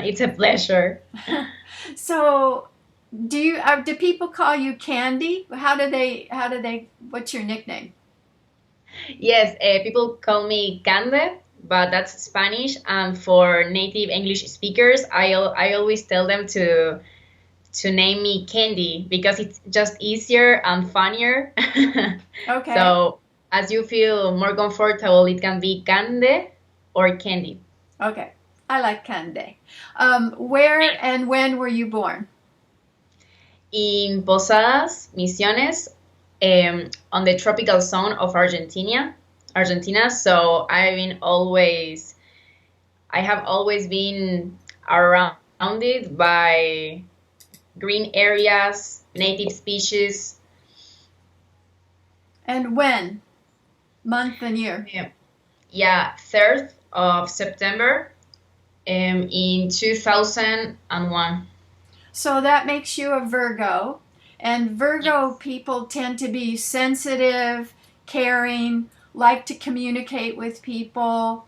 It's a pleasure. So, do people call you Candy? How do they what's your nickname? Yes, people call me Cande, but that's Spanish. And for native English speakers, I always tell them to name me Candy because it's just easier and funnier. Okay. So as you feel more comfortable, it can be Cande or Candy. Okay. I like Cande. Where and when were you born? In Posadas, Misiones, on the tropical zone of Argentina. So I have always been surrounded by green areas, native species. And when? Month and year. Yeah, yeah, 3rd of September, in 2001. So that makes you a Virgo. And Virgo Yes. people tend to be sensitive, caring, like to communicate with people,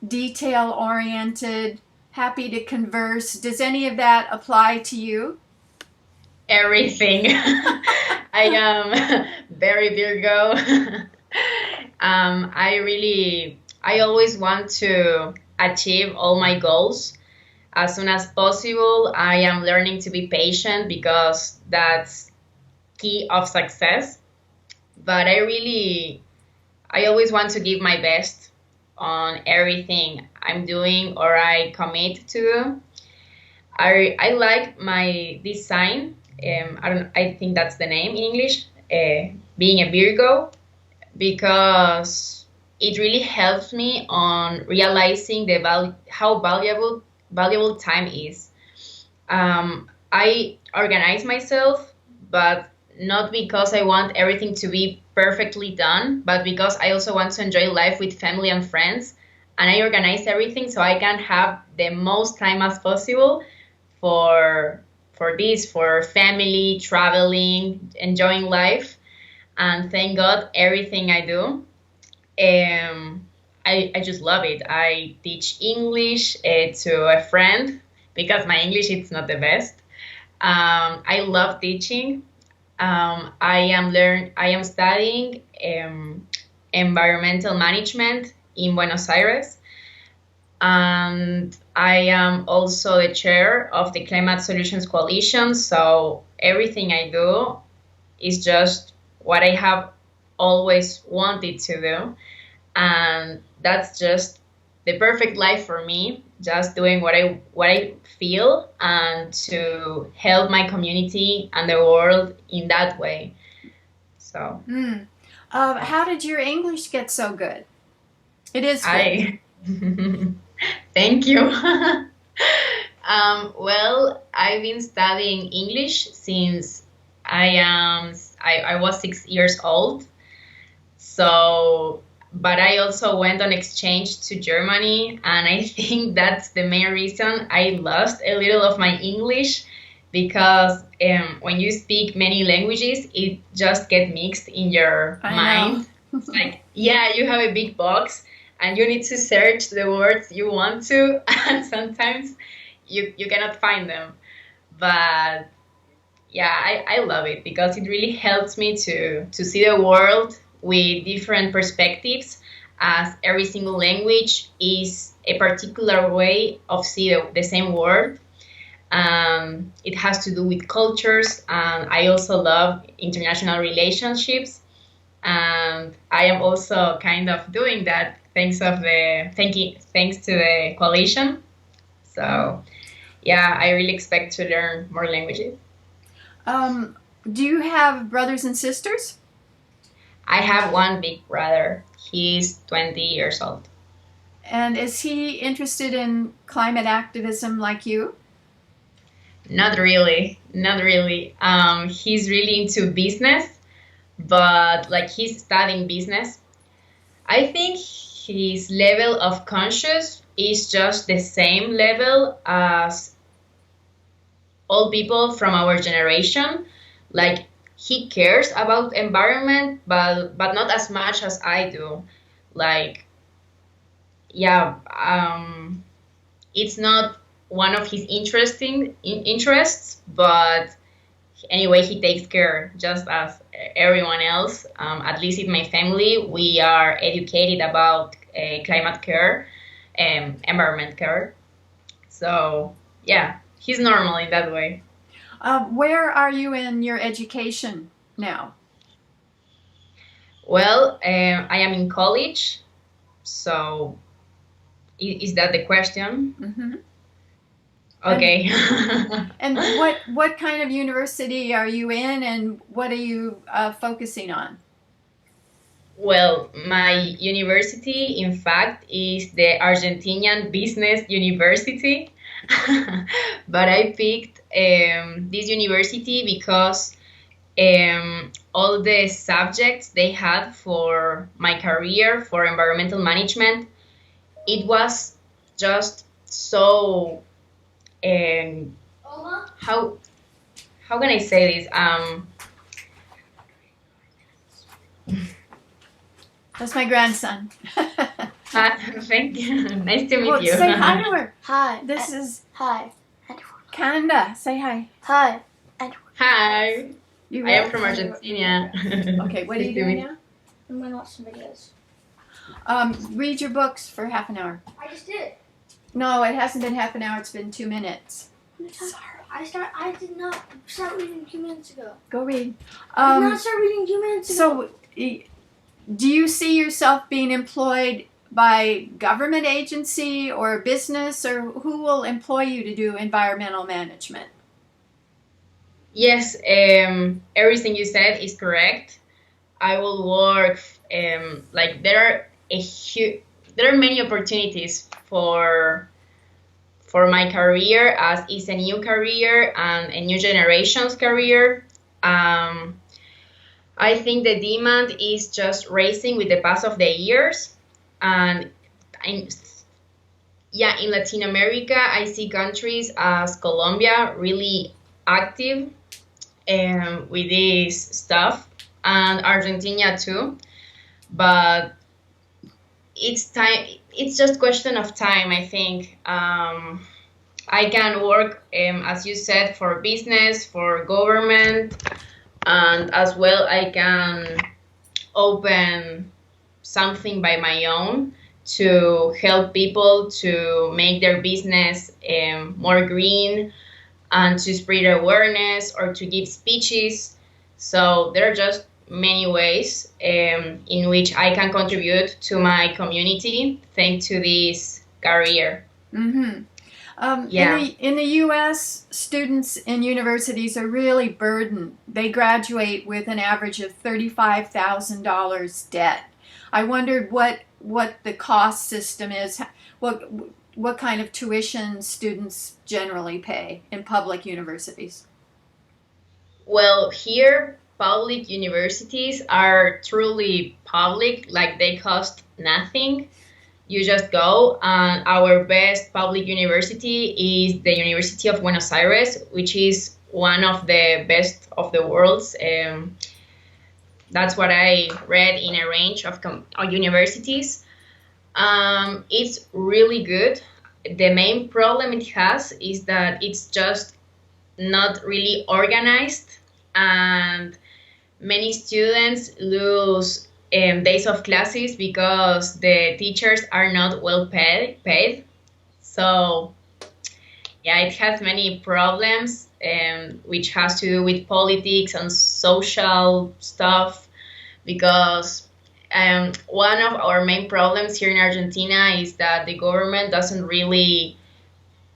detail oriented, happy to converse. Does any of that apply to you? Everything. I am very Virgo. I always want to achieve all my goals as soon as possible. I am learning to be patient because that's key of success. But I always want to give my best on everything I'm doing or I commit to do. I like my design. I think that's the name in English. Being a Virgo because it really helps me on realizing how valuable time is. I organize myself, but not because I want everything to be perfectly done, but because I also want to enjoy life with family and friends. And I organize everything so I can have the most time as possible for for family, traveling, enjoying life. And thank God everything I do. I just love it. I teach English to a friend because my English is not the best. I love teaching. I am studying environmental management in Buenos Aires, and I am also the chair of the Climate Solutions Coalition. So everything I do is just what I have always wanted to do, and that's just the perfect life for me, just doing what I feel and to help my community and the world in that way. So Mm. How did your English get so good? It is good. I thank you. Well, I've been studying English since I was 6 years old. So, but I also went on exchange to Germany, and I think that's the main reason I lost a little of my English because when you speak many languages, it just get mixed in your I know. mind. It's like, yeah, you have a big box and you need to search the words you want to, and sometimes you cannot find them. But yeah, I love it because it really helps me to see the world with different perspectives, as every single language is a particular way of see the same word. It has to do with cultures, and I also love international relationships, and I am also kind of doing that thanks to the coalition. Mm. So yeah, I really expect to learn more languages. Um, do you have brothers and sisters? I have one big brother. He's 20 years old. And is he interested in climate activism like you? Not really, not really. He's really into business, but like he's studying business. I think his level of conscious is just the same level as all people from our generation. Like he cares about environment, but not as much as I do. Like yeah, it's not. one of his interests, but anyway, he takes care just as everyone else. At least in my family, we are educated about climate care and environment care. So yeah, he's normal in that way. Where are you in your education now? Well, I am in college, so is that the question? Mm-hmm. Okay. And what kind of university are you in, and what are you focusing on? Well, my university, in fact, is the Argentinian Business University. But I picked this university because all the subjects they had for my career for environmental management, it was just so how how can I say this? That's my grandson. Thank you. Nice to meet Well, you. say hi to her. Hi. This is Hi. Canada. Say hi. Hi. Hi. You I am from Argentina. Okay, what are you doing now? I'm gonna watch some videos. Read your books for half an hour. I just did. No, it hasn't been half an hour. It's been 2 minutes. Sorry. I did not start reading 2 minutes ago. Go read. I did not start reading 2 minutes ago. So, do you see yourself being employed by government agency or business, or who will employ you to do environmental management? Yes, everything you said is correct. I will work like there are many opportunities for my career, as it's a new career and a new generation's career. I think the demand is just rising with the pass of the years, and in, yeah, in Latin America, I see countries as Colombia really active with this stuff, and Argentina too. But it's time. It's just question of time, I think. I can work, as you said, for business, for government, and as well I can open something by my own to help people to make their business more green and to spread awareness or to give speeches. So there are just many ways in which I can contribute to my community thanks to this career. Mm-hmm. Yeah. In the U.S., students in universities are really burdened. They graduate with an average of $35,000 debt. I wondered what the cost system is. What kind of tuition students generally pay in public universities? Well, here public universities are truly public, like they cost nothing. You just go, and our best public university is the University of Buenos Aires, which is one of the best of the world's. That's what I read in a range of universities. It's really good. The main problem it has is that it's just not really organized, and many students lose days of classes because the teachers are not well paid. So yeah, it has many problems, which has to do with politics and social stuff, because one of our main problems here in Argentina is that the government doesn't really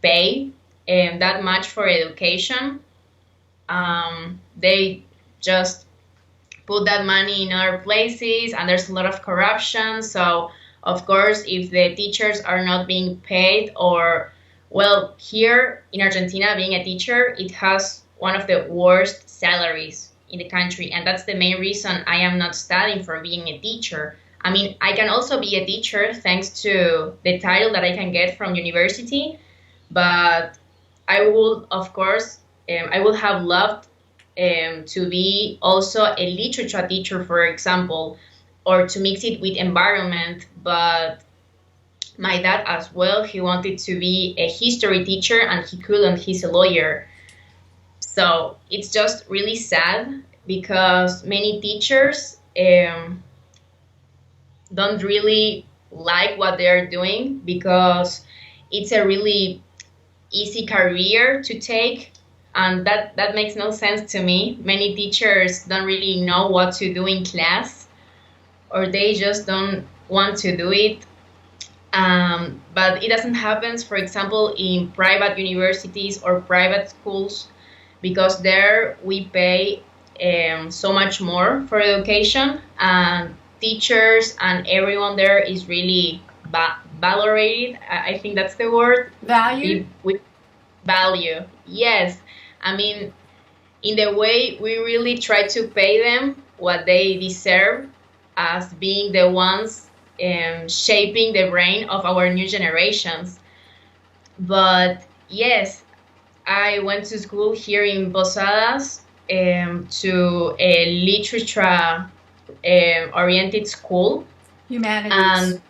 pay that much for education. They just put that money in other places, and there's a lot of corruption. So of course, if the teachers are not being paid, or well, here in Argentina, being a teacher, it has one of the worst salaries in the country, and that's the main reason I am not studying for being a teacher. I mean, I can also be a teacher thanks to the title that I can get from university, but I would, of course, I would have loved to be also a literature teacher, for example, or to mix it with environment. But My dad as well, he wanted to be a history teacher and he couldn't, he's a lawyer. So it's just really sad because many teachers don't really like what they're doing because it's a really easy career to take, and that makes no sense to me. Many teachers don't really know what to do in class, or they just don't want to do it. But it doesn't happen, for example, in private universities or private schools, because there we pay so much more for education, and teachers and everyone there is really valorated. I think that's the word. Valued? With value. Yes. I mean, in the way we really try to pay them what they deserve as being the ones shaping the brain of our new generations. But yes, I went to school here in Posadas, to a literature oriented school. Humanities. And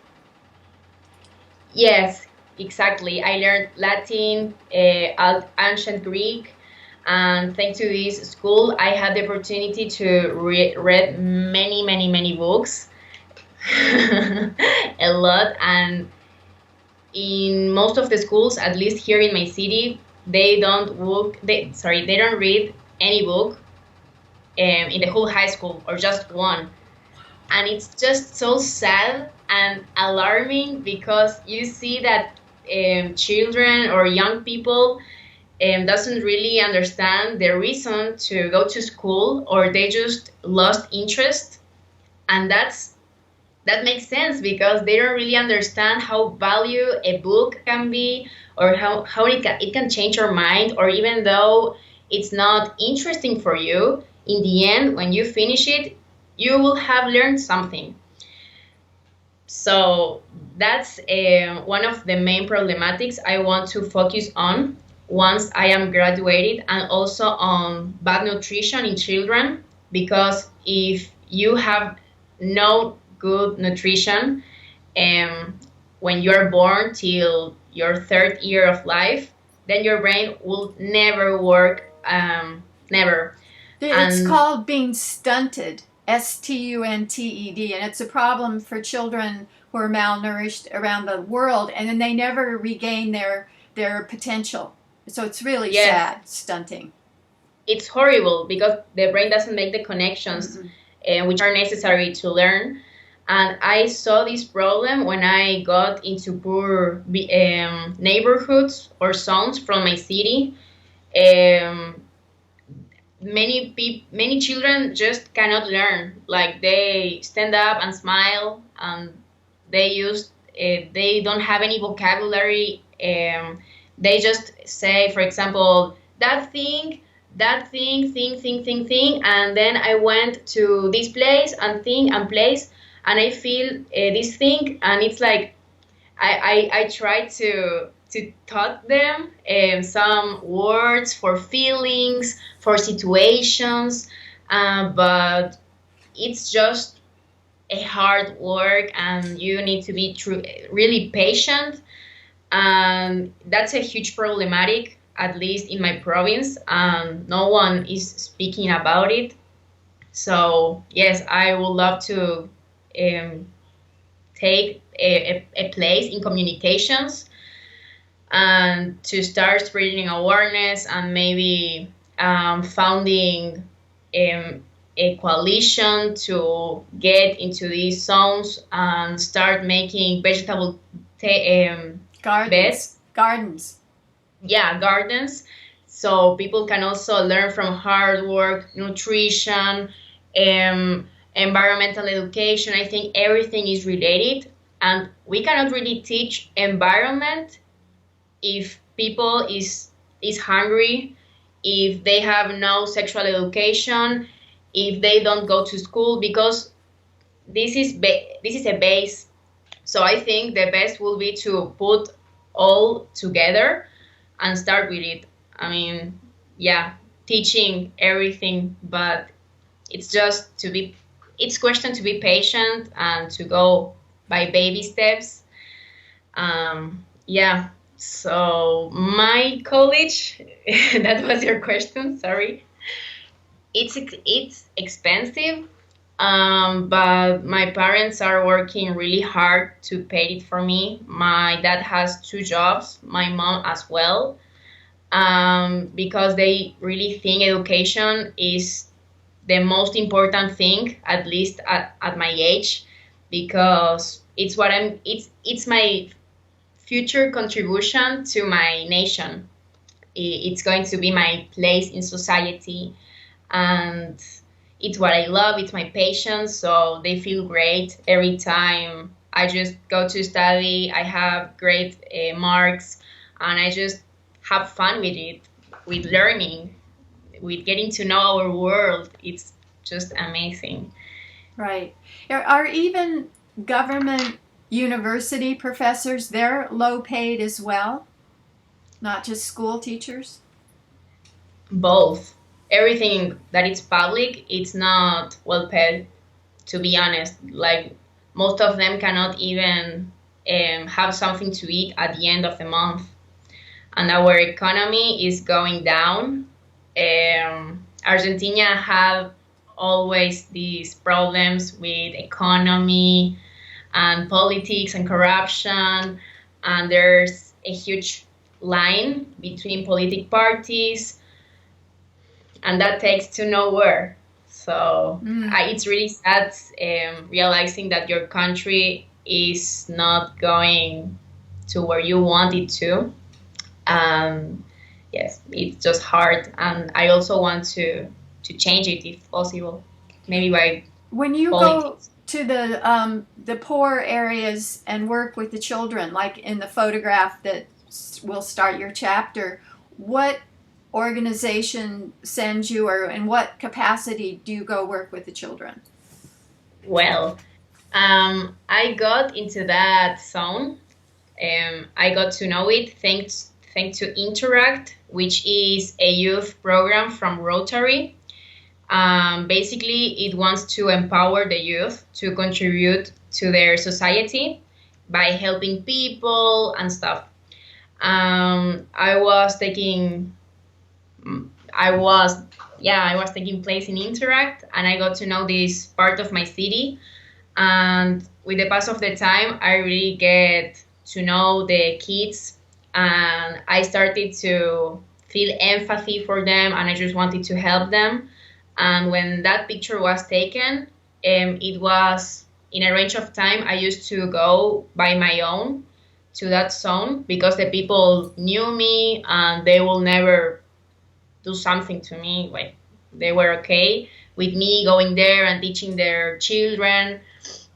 yes, exactly. I learned Latin, ancient Greek, and thanks to this school, I had the opportunity to read many, many, many books, a lot. And in most of the schools, at least here in my city, they don't book. They don't read any book in the whole high school, or just one. And it's just so sad and alarming because you see that children or young people doesn't really understand the reason to go to school, or they just lost interest. And that makes sense because they don't really understand how value a book can be, or how it can change your mind, or even though it's not interesting for you, in the end, when you finish it, you will have learned something. So that's one of the main problematics I want to focus on once I am graduated, and also on bad nutrition in children, because if you have no good nutrition when you're born till your third year of life, then your brain will never work, never. It's And called being stunted, STUNTED, and it's a problem for children who are malnourished around the world, and then they never regain their potential. So it's really yes, sad, stunting. it's horrible because the brain doesn't make the connections Mm-mm. which are necessary to learn. And I saw this problem when I got into poor neighborhoods or zones from my city. Um, many children just cannot learn. Like, they stand up and smile, and they don't have any vocabulary. They just say, for example, that thing, and then I went to this place and thing and place, and I feel this thing, and it's like I try to taught them some words for feelings, for situations, but it's just a hard work, and you need to be really patient, and that's a huge problematic, at least in my province, and no one is speaking about it. So yes, I would love to um, take a place in communications, and to start spreading awareness, and maybe founding a coalition to get into these zones and start making vegetable beds. Gardens. Yeah, gardens, so people can also learn from hard work, nutrition, environmental education. I think everything is related, and we cannot really teach environment if people is hungry, if they have no sexual education, if they don't go to school, because this is a base. So I think the best will be to put all together and start with it. I mean, yeah, teaching everything, but it's just to be, it's question to be patient and to go by baby steps. Yeah, so my college, that was your question, sorry. It's expensive, but my parents are working really hard to pay it for me. My dad has two jobs, my mom as well, because they really think education is the most important thing, at least at my age, because it's my future contribution to my nation. It's going to be my place in society, and it's what I love. It's my passion, so they feel great every time I just go to study. I have great marks, and I just have fun with it, with learning, with getting to know our world. It's just amazing. Right. Are even government university professors, they're low paid as well? Not just school teachers? Both. Everything that is public, it's not well paid, to be honest. Like most of them cannot even have something to eat at the end of the month, and our economy is going down. Argentina have always these problems with economy and politics and corruption, and there's a huge line between political parties, and that takes to nowhere. So it's really sad realizing that your country is not going to where you want it to. Um, yes, it's just hard, and I also want to change it if possible, maybe by When you go politics. to the poor areas and work with the children, like in the photograph that will start your chapter, what organization sends you, or in what capacity do you go work with the children? Well, I got into that zone. I got to know it thanks to Interact, which is a youth program from Rotary. Basically, it wants to empower the youth to contribute to their society by helping people and stuff. I was taking, I was, yeah, I was taking place in Interact, and I got to know this part of my city. And with the pass of the time, I really get to know the kids, and I started to feel empathy for them, and I just wanted to help them. And when that picture was taken, it was in a range of time. I used to go by my own to that zone because the people knew me and they will never do something to me. Like they were okay with me going there and teaching their children.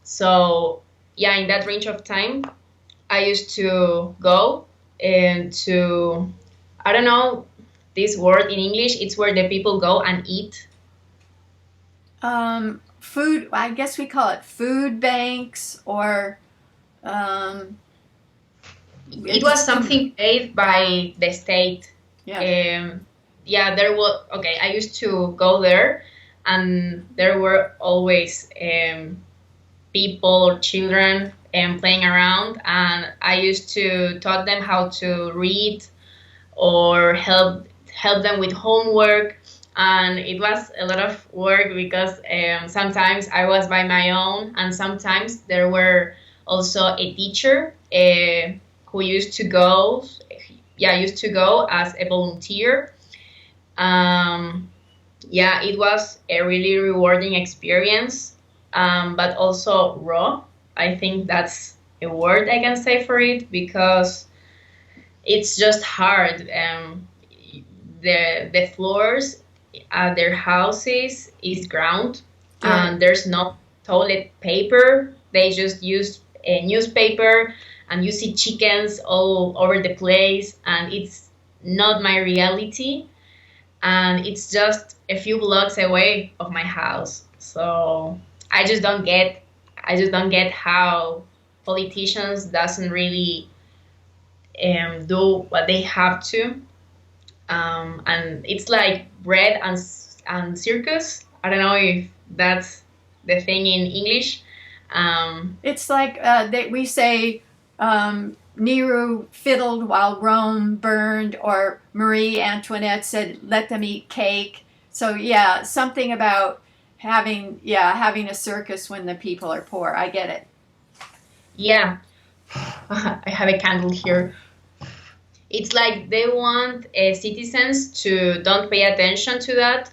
So yeah, in that range of time, I used to go and to, I don't know this word in English. It's where the people go and eat. Food, I guess we call it food banks, or um, It was something paid by the state. Yeah. Yeah, there was, okay, I used to go there, and there were always people or children playing around, and I used to taught them how to read or help them with homework. And it was a lot of work because sometimes I was by my own, and sometimes there were also a teacher who used to go, yeah, used to go as a volunteer. Yeah, it was a really rewarding experience, but also raw. I think that's a word I can say for it, because it's just hard. The floors at their houses is ground, and there's no toilet paper. They just use a newspaper, and you see chickens all over the place, and it's not my reality. And it's just a few blocks away of my house. So I just don't get how politicians doesn't really do what they have to. And it's like bread and circus. I don't know if that's the thing in English. It's like we say, Nero fiddled while Rome burned, or Marie Antoinette said, "Let them eat cake." So yeah, something about having a circus when the people are poor. I get it. Yeah, I have a candle here. It's like they want citizens to don't pay attention to that,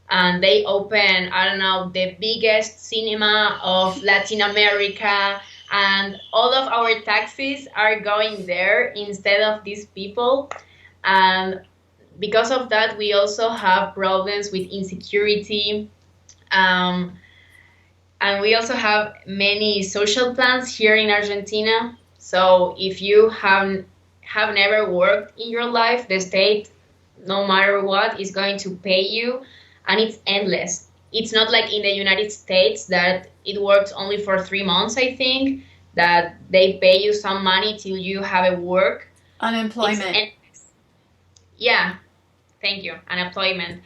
and they open, I don't know, the biggest cinema of Latin America, and all of our taxes are going there instead of these people. And because of that, we also have problems with insecurity. Um, and we also have many social plans here in Argentina. So if you have never worked in your life, the state, no matter what, is going to pay you, and it's endless. It's not like in the United States that it works only for 3 months, I think, that they pay you some money till you have a work. Unemployment. Yeah, thank you. Unemployment.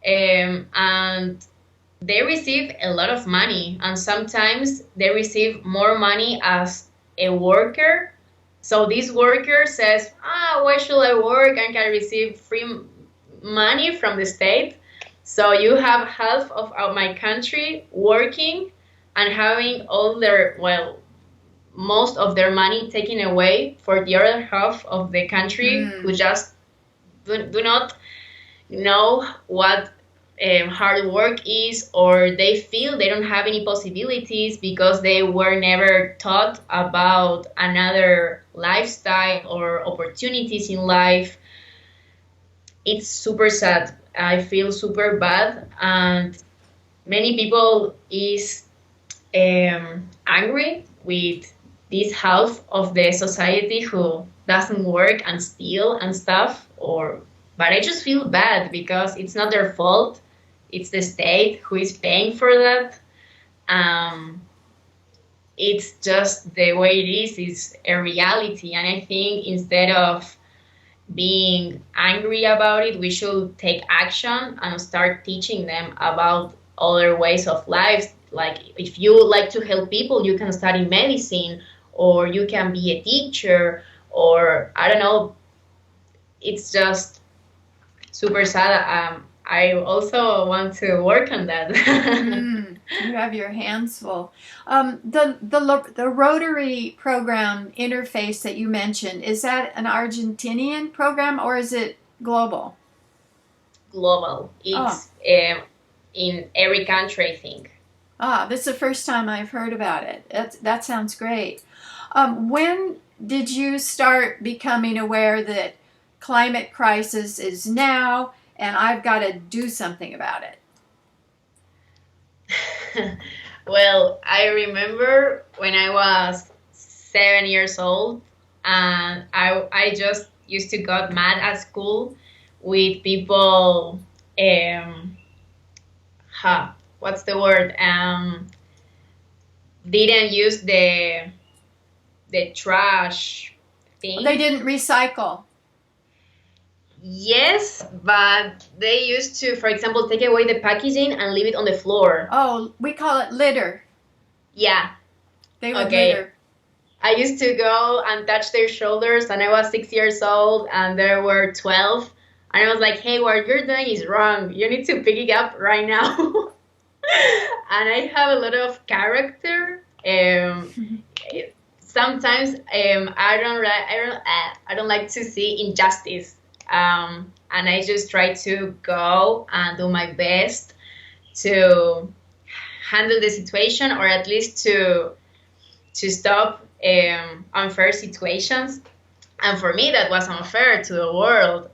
And they receive a lot of money, and sometimes they receive more money as a worker. So this worker says, why should I work? I can receive free money from the state. So you have half of my country working and having all their, well, most of their money taken away for the other half of the country who just do not know what hard work is, or they feel they don't have any possibilities because they were never taught about another lifestyle or opportunities in life. It's super sad. I feel super bad, and many people is angry with this half of the society who doesn't work and steal and stuff. But I just feel bad because it's not their fault. It's the state who is paying for that. It's just the way it is. It's a reality, and I think instead of being angry about it, we should take action and start teaching them about other ways of life. Like if you like to help people, you can study medicine, or you can be a teacher, or I don't know. It's just super sad. I also want to work on that. You have your hands full. The Rotary program interface that you mentioned, is that an Argentinian program or is it global? Global. It's in every country, I think. This is the first time I've heard about it. That sounds great. When did you start becoming aware that climate crisis is now and I've got to do something about it? Well, I remember when I was 7 years old, and I just used to got mad at school with people. What's the word? Didn't use the trash thing. They didn't recycle. Yes, but they used to, for example, take away the packaging and leave it on the floor. Oh, we call it litter. Yeah. They would litter. I used to go and touch their shoulders, and I was 6 years old, and they were 12. And I was like, hey, what you're doing is wrong. You need to pick it up right now. And I have a lot of character. Sometimes I don't like to see injustice. And I just try to go and do my best to handle the situation, or at least to stop unfair situations. And for me, that was unfair to the world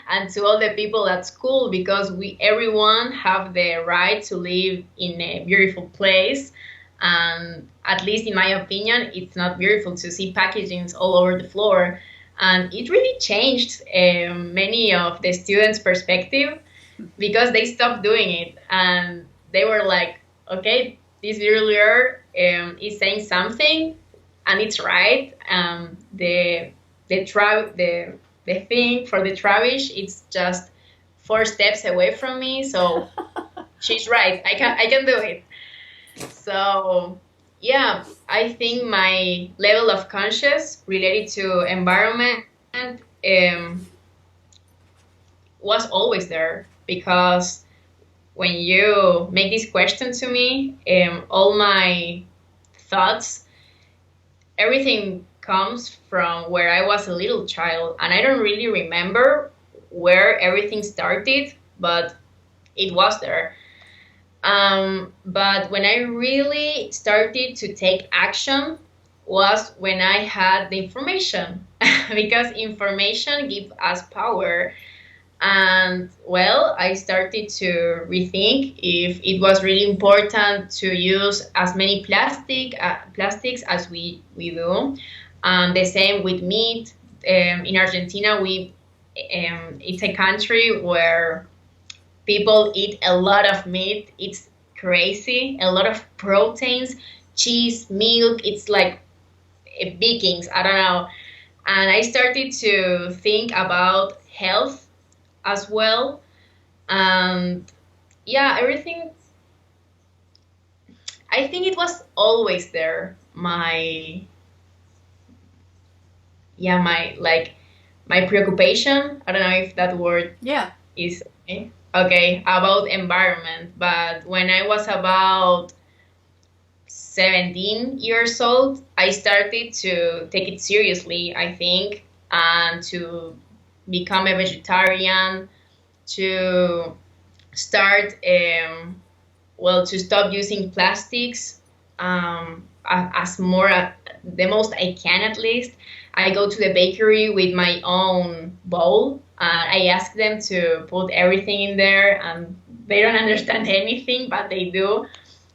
and to all the people at school, because everyone have the right to live in a beautiful place. And at least in my opinion, it's not beautiful to see packagings all over the floor. And it really changed many of the students' perspective, because they stopped doing it. And they were like, okay, this little girl is saying something, and it's right. The thing for the trash, it's just 4 steps away from me. So she's right. I can do it. So yeah, I think my level of conscious related to environment was always there because when you make this question to me, all my thoughts, everything comes from where I was a little child, and I don't really remember where everything started, but it was there. But when I really started to take action was when I had the information, because information gives us power. And well, I started to rethink if it was really important to use as many plastics as we do. The same with meat. In Argentina, we it's a country where people eat a lot of meat. It's crazy. A lot of proteins, cheese, milk. It's like Vikings. I don't know. And I started to think about health as well. And yeah, everything, I think it was always there. My preoccupation, I don't know if that word Yeah. is okay, about environment. But when I was about 17 years old, I started to take it seriously, I think, and to become a vegetarian, to start, to stop using plastics as more, the most I can at least. I go to the bakery with my own bowl. I ask them to put everything in there, and they don't understand anything, but they do.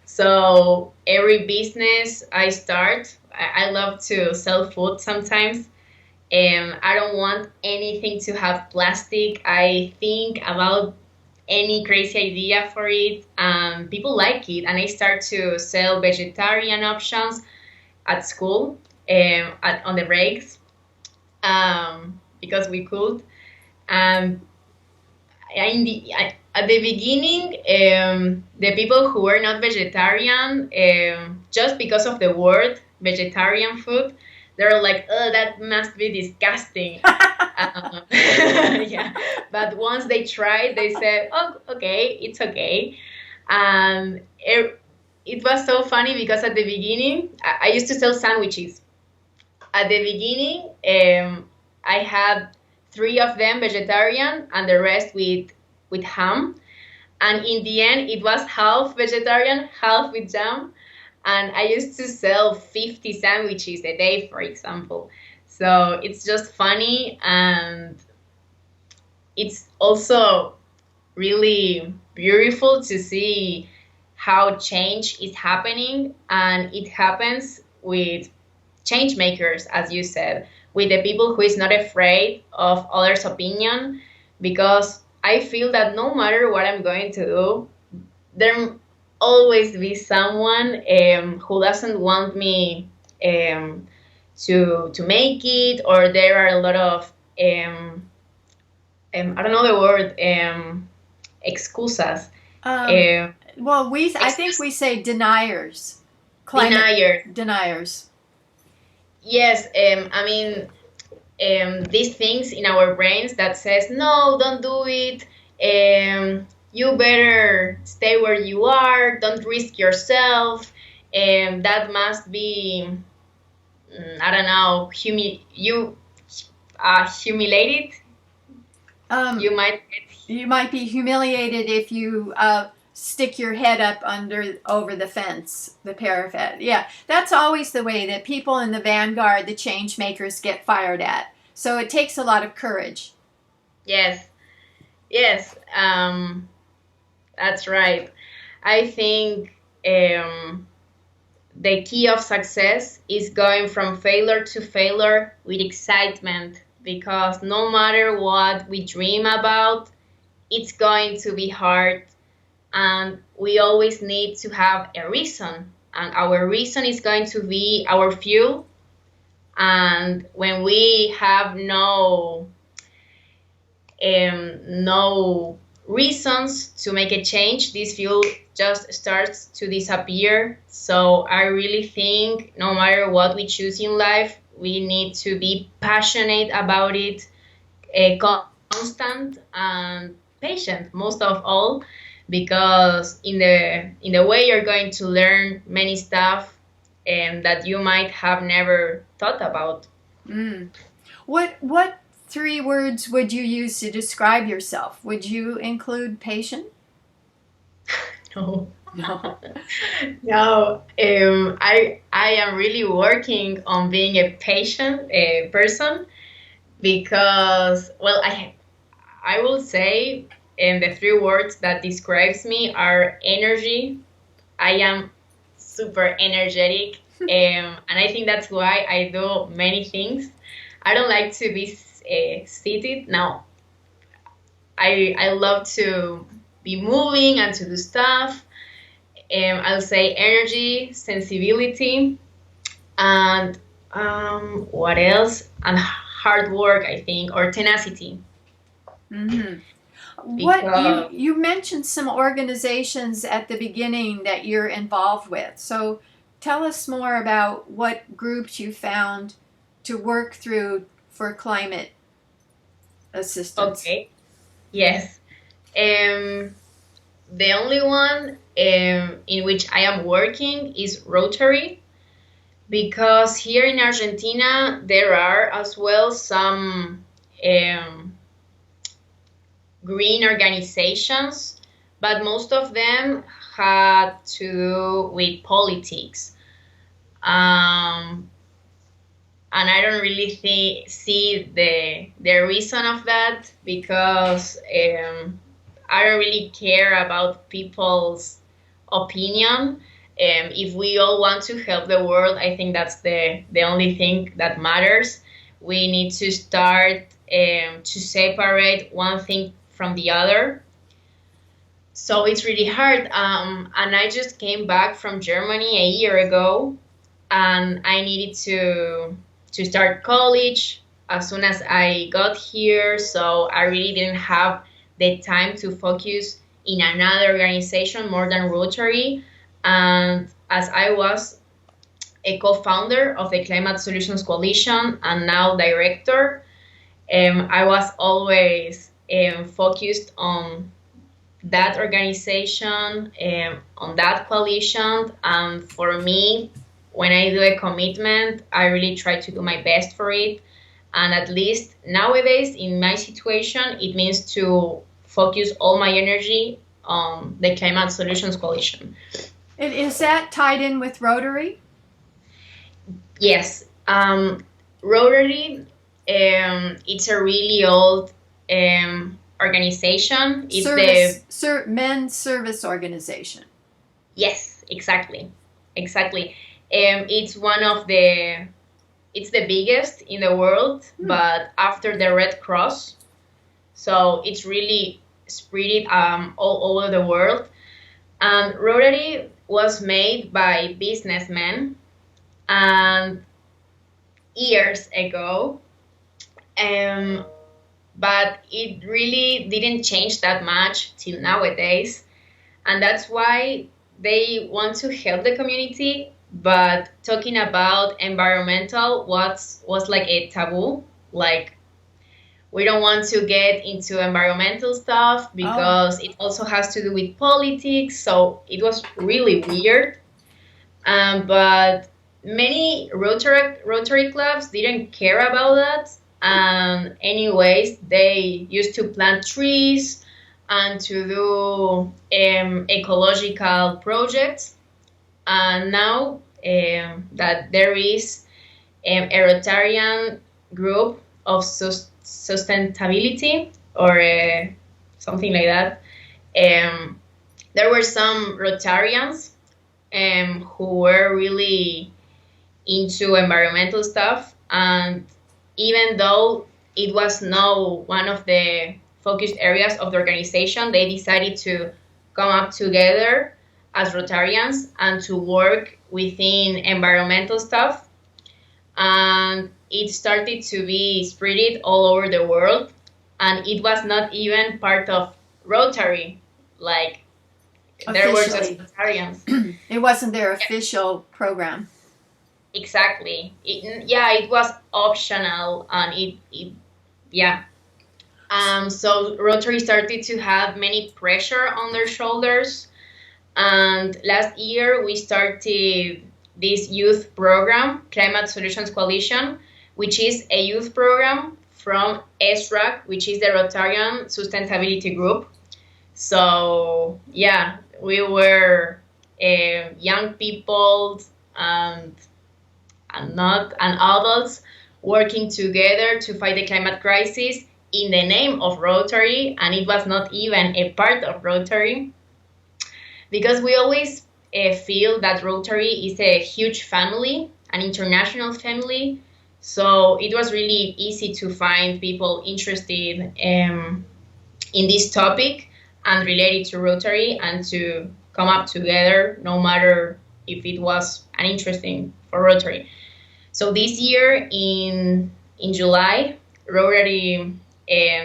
So every business I start, I love to sell food sometimes. I don't want anything to have plastic. I think about any crazy idea for it. People like it, and I start to sell vegetarian options at school, on the breaks, because we could. Um, at the beginning, the people who were not vegetarian, just because of the word vegetarian food, they're like, "Oh, that must be disgusting." Yeah, but once they tried, they said, "Oh, okay, it's okay." And it was so funny because at the beginning, I used to sell sandwiches. At the beginning, I had three of them vegetarian and the rest with ham. And in the end, it was half vegetarian, half with jam. And I used to sell 50 sandwiches a day, for example. So it's just funny, and it's also really beautiful to see how change is happening, and it happens with change makers, as you said, with the people who is not afraid of others' opinion, because I feel that no matter what I'm going to do, there always be someone who doesn't want me um, to make it, or there are a lot of I don't know the word, excusas, Um, um, well, I think we say deniers, climate deniers. deniers. Yes, I mean, these things in our brains that says no, don't do it. You better stay where you are. Don't risk yourself. That must be, I don't know, humiliated. Um, You might you might be humiliated if you stick your head up over the fence, the parapet. Yeah, that's always the way that people in the vanguard, the change makers, get fired at. So it takes a lot of courage. yes, yes. That's right. I think the key of success is going from failure to failure with excitement, because no matter what we dream about, it's going to be hard, and we always need to have a reason, and our reason is going to be our fuel. And when we have no reasons to make a change, this fuel just starts to disappear. So I really think no matter what we choose in life, we need to be passionate about it, constant and patient most of all, because in the way you're going to learn many stuff that you might have never thought about. Mm. What three words would you use to describe yourself? Would you include patient? No. No. No, I am really working on being a patient person, because well, I will say, the three words that describes me are energy. I am super energetic, and I think that's why I do many things. I don't like to be seated. Now, I love to be moving and to do stuff. I'll say energy, sensibility, and what else? And hard work, I think, or tenacity. Mm-hmm. What Because you mentioned some organizations at the beginning that you're involved with. So tell us more about what groups you found to work through for climate assistance. okay, yes. Um, the only one in which I am working is Rotary, because here in Argentina there are as well some um, green organizations, but most of them had to do with politics. Um, and I don't really see the reason of that, because I don't really care about people's opinion. If we all want to help the world, I think that's the only thing that matters. We need to start to separate one thing from the other. So it's really hard. And I just came back from Germany a year ago, and I needed to start college as soon as I got here. So I really didn't have the time to focus in another organization more than Rotary. And as I was a co-founder of the Climate Solutions Coalition and now director, I was always focused on that organization, on that coalition. And for me, when I do a commitment, I really try to do my best for it. And at least nowadays, in my situation, it means to focus all my energy on the Climate Solutions Coalition. And is that tied in with Rotary? Yes, Rotary, it's a really old organization. Men's service organization. Yes, exactly, exactly. It's one of it's the biggest in the world, but after the Red Cross, so it's really spread all over the world. And Rotary was made by businessmen, and years ago, but it really didn't change that much till nowadays, and that's why they want to help the community. But talking about environmental was like a taboo. Like, we don't want to get into environmental stuff because it also has to do with politics. So it was really weird. But many Rotary clubs didn't care about that. And anyways, they used to plant trees and to do ecological projects. And now that there is a Rotarian group of sustainability, or something like that, there were some Rotarians who were really into environmental stuff. And even though it was not one of the focused areas of the organization, they decided to come up together as Rotarians and to work within environmental stuff. And it started to be spread all over the world. And it was not even part of Rotary, like there were just Officially. Rotarians. It wasn't their official program. Exactly. Yeah, it was optional, and yeah. So Rotary started to have many pressure on their shoulders, and last year we started this youth program, Climate Solutions Coalition, which is a youth program from SRAC, which is the Rotarian Sustainability Group. So yeah, we were young people and not and adults working together to fight the climate crisis in the name of Rotary, and it was not even a part of Rotary because we always feel that Rotary is a huge family, an international family. So it was really easy to find people interested in this topic and related to Rotary and to come up together, no matter if it was an interesting for Rotary. So this year in July, Rotary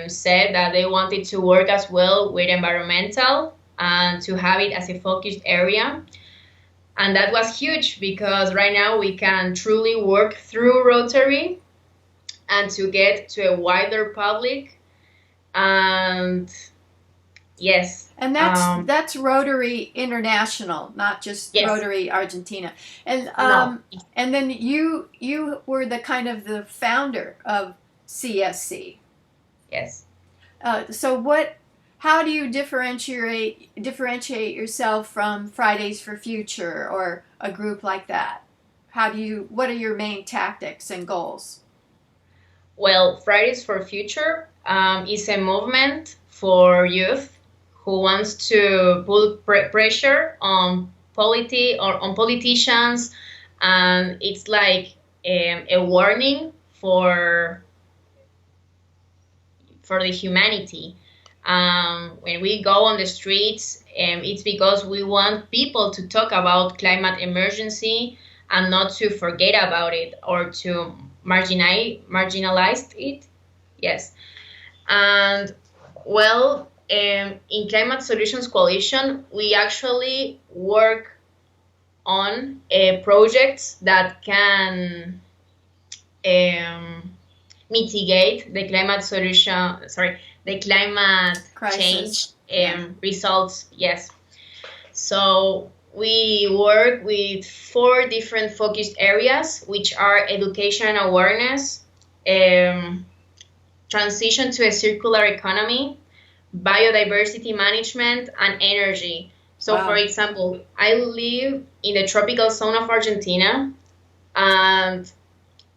said that they wanted to work as well with environmental and to have it as a focused area. And that was huge because right now we can truly work through Rotary and to get to a wider public. And yes. And that's Rotary International, not just Yes. Rotary Argentina. And No. and then you were the kind of the founder of CSC. Yes. So how do you differentiate yourself from Fridays for Future or a group like that? What are your main tactics and goals? Well, Fridays for Future is a movement for youth who wants to put pressure on politicians, and it's like a warning for the humanity. When we go on the streets, it's because we want people to talk about climate emergency and not to forget about it or to marginalize it. Yes. And well, in Climate Solutions Coalition, we actually work on projects that can mitigate the climate Crisis. change results. Yes. So we work with 4 different focused areas, which are education and awareness, transition to a circular economy, biodiversity management, and energy. So, Wow. for example, I live in the tropical zone of Argentina, and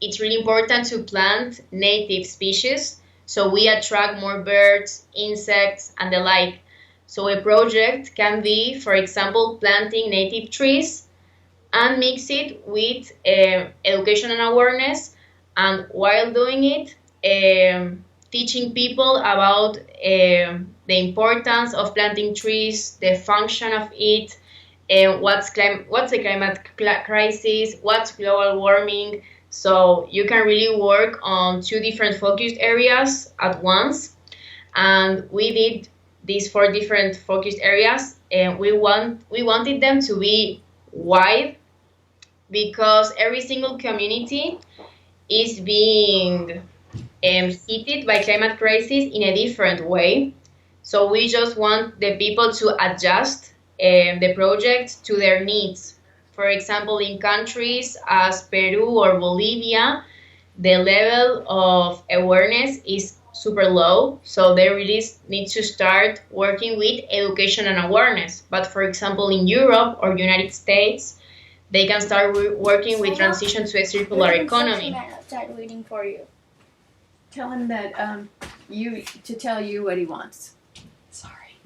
it's really important to plant native species so we attract more birds, insects, and the like. So a project can be, for example, planting native trees and mix it with education and awareness, and while doing it, teaching people about the importance of planting trees, the function of it, what's the climate crisis, what's global warming. So you can really work on 2 different focused areas at once. And we did these 4 different focused areas, and we wanted them to be wide because every single community is being hit by climate crisis in a different way. So we just want the people to adjust the project to their needs. For example, in countries as Peru or Bolivia, the level of awareness is super low, so they really need to start working with education and awareness. But for example, in Europe or United States, they can start working with transition to a circular economy. Outside waiting for you. Tell him that to tell you what he wants. Sorry.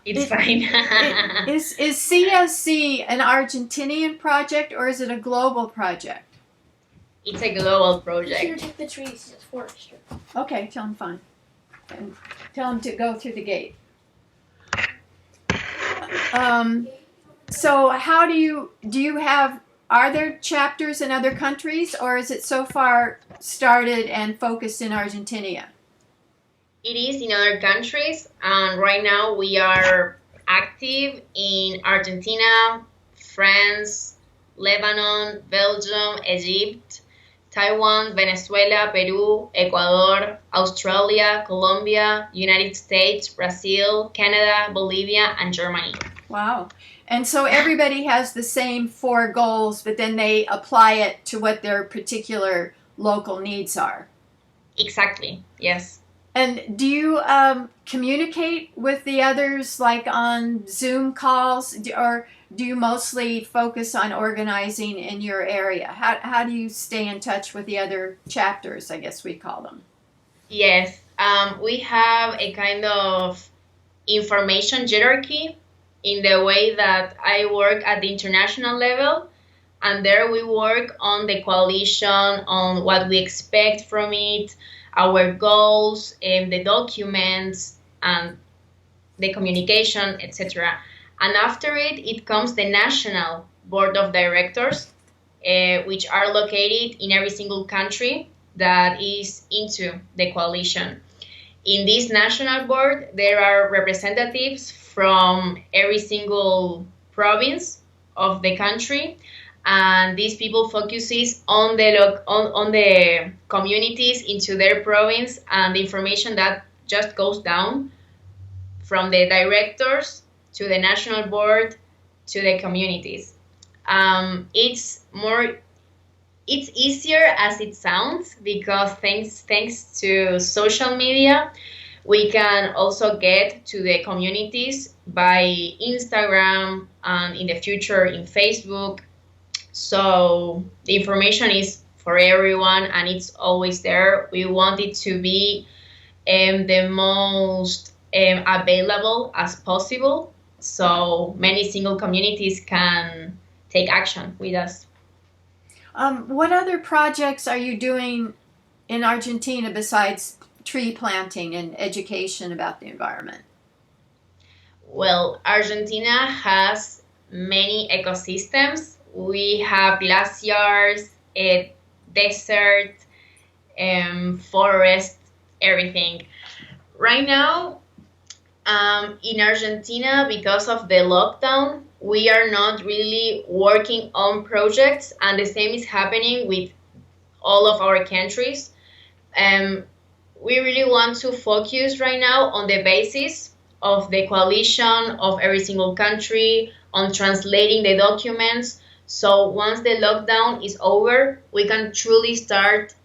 It's fine. Is CSC an Argentinian project or is it a global project? It's a global He's project. here to take the trees. It's forester. Okay, tell him fine. And tell him to go through the gate. So how do you have, are there chapters in other countries or is it so far started and focused in Argentina? It is in other countries, and right now we are active in Argentina, France, Lebanon, Belgium, Egypt, Taiwan, Venezuela, Peru, Ecuador, Australia, Colombia, United States, Brazil, Canada, Bolivia, and Germany. Wow. And so everybody has the same 4 goals, but then they apply it to what their particular local needs are. Exactly, yes. And do you communicate with the others like on Zoom calls, or do you mostly focus on organizing in your area? How do you stay in touch with the other chapters, I guess we call them? Yes, we have a kind of information hierarchy in the way that I work at the international level, and there we work on the coalition, on what we expect from it, our goals, and the documents, and the communication, etc. And after it, it comes the national board of directors, which are located in every single country that is into the coalition. In this national board, there are representatives from every single province of the country, and these people focuses on the communities into their province, and the information that just goes down from the directors to the national board to the communities. It's more, it's easier as it sounds, because thanks to social media, we can also get to the communities by Instagram, and in the future in Facebook. So the information is for everyone, and it's always there. We want it to be the most available as possible, so many single communities can take action with us. What other projects are you doing in Argentina besides tree planting and education about the environment? Well, Argentina has many ecosystems. We have glaciers, a desert, forest, everything. Right now, in Argentina, because of the lockdown, we are not really working on projects, and the same is happening with all of our countries. Um, we really want to focus right now on the basis of the coalition of every single country, on translating the documents. So once the lockdown is over, we can truly start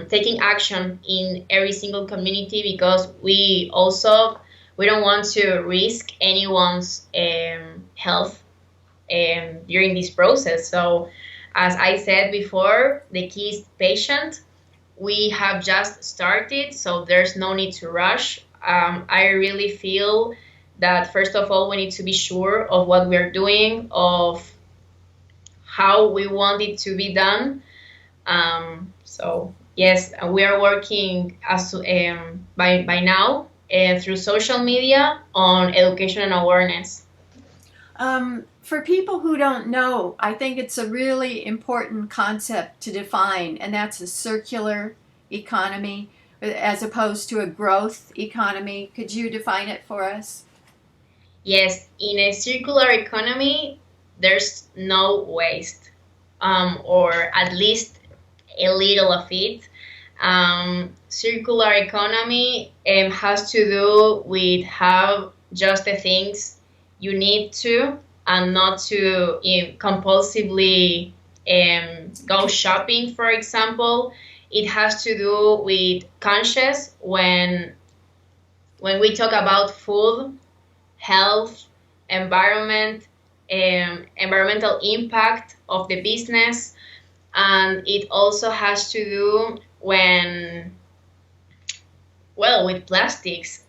taking action in every single community, because we don't want to risk anyone's health during this process. So as I said before, the key is patient. We have just started, so there's no need to rush. I really feel that first of all, we need to be sure of what we're doing, of how we want it to be done. So yes, we are working as by now through social media on education and awareness. For people who don't know, I think it's a really important concept to define, and that's a circular economy as opposed to a growth economy. Could you define it for us? Yes, in a circular economy, there's no waste, or at least a little of it. Circular economy has to do with have just the things you need to, and not to compulsively go shopping, for example. It has to do with conscious when we talk about food, health, environment, environmental impact of the business, and it also has to do with plastics.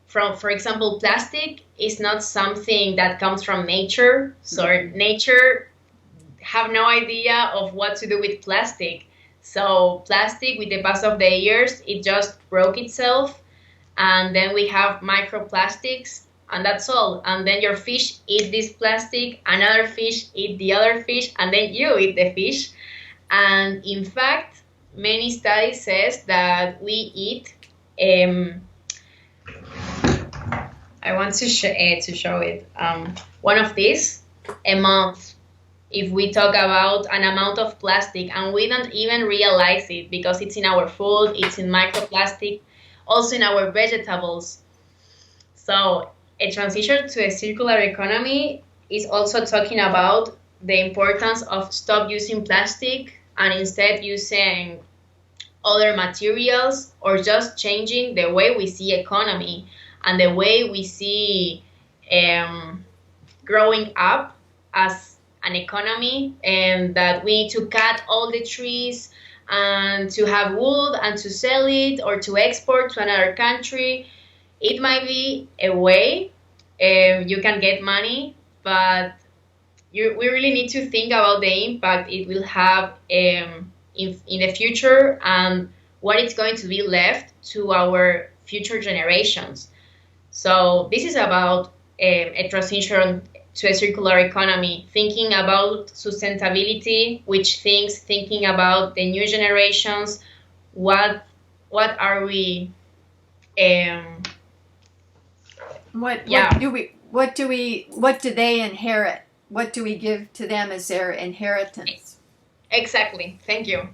For example, plastic is not something that comes from nature, so nature have no idea of what to do with plastic. So plastic, with the pass of the years, it just broke itself, and then we have microplastics, and that's all. And then your fish eat this plastic, another fish eat the other fish, and then you eat the fish. And in fact, many studies says that we eat Um, I want to show it. One of these a month. If we talk about an amount of plastic and we don't even realize it because it's in our food, it's in microplastic, also in our vegetables. So a transition to a circular economy is also talking about the importance of stop using plastic and instead using other materials or just changing the way we see economy and the way we see um, growing up as an economy, and that we need to cut all the trees and to have wood and to sell it or to export to another country. It might be a way you can get money, but we really need to think about the impact it will have in the future and what it's going to be left to our future generations. So this is about a transition to a circular economy, thinking about sustainability, which things thinking about the new generations. What are we? Um, What yeah, what do they inherit? What do we give to them as their inheritance? exactly. Thank you.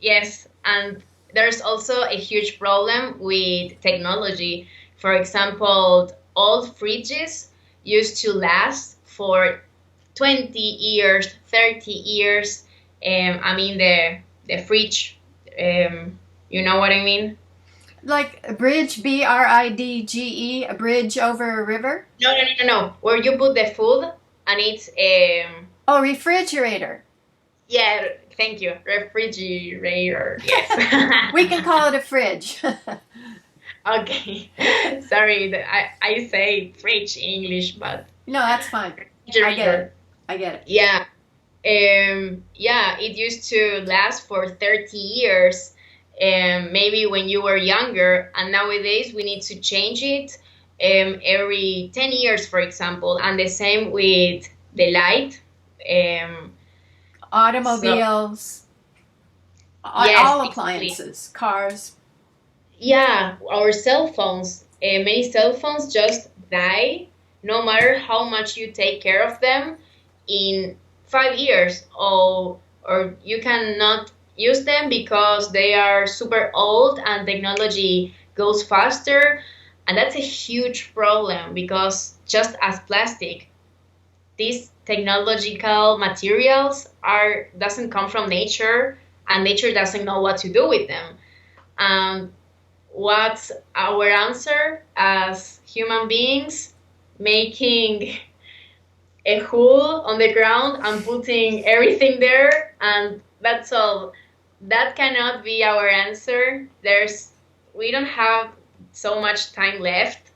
Yes, and there's also a huge problem with technology. For example, old fridges used to last for 20 years, 30 years. I mean, the fridge, you know what I mean? Like a bridge, BRIDGE, a bridge over a river? No, no, no, no, no. Where you put the food and it's, Oh, refrigerator. yeah, thank you, refrigerator. Yes. We can call it a fridge. Okay. Sorry, I say fridge in English, but No, that's fine. I get refrigerator. it. I get it. Yeah. Yeah, it used to last for 30 years, maybe when you were younger, and nowadays we need to change it every 10 years, for example, and the same with the light. Um, so, Automobiles, yes, all exactly. appliances, cars. Yeah, our cell phones, many cell phones just die no matter how much you take care of them in 5 years, or you cannot use them because they are super old and technology goes faster. And that's a huge problem because just as plastic, these technological materials are doesn't come from nature and nature doesn't know what to do with them. Um, what's our answer as human beings? Making a hole on the ground and putting everything there, and that's all. That cannot be our answer. We don't have so much time left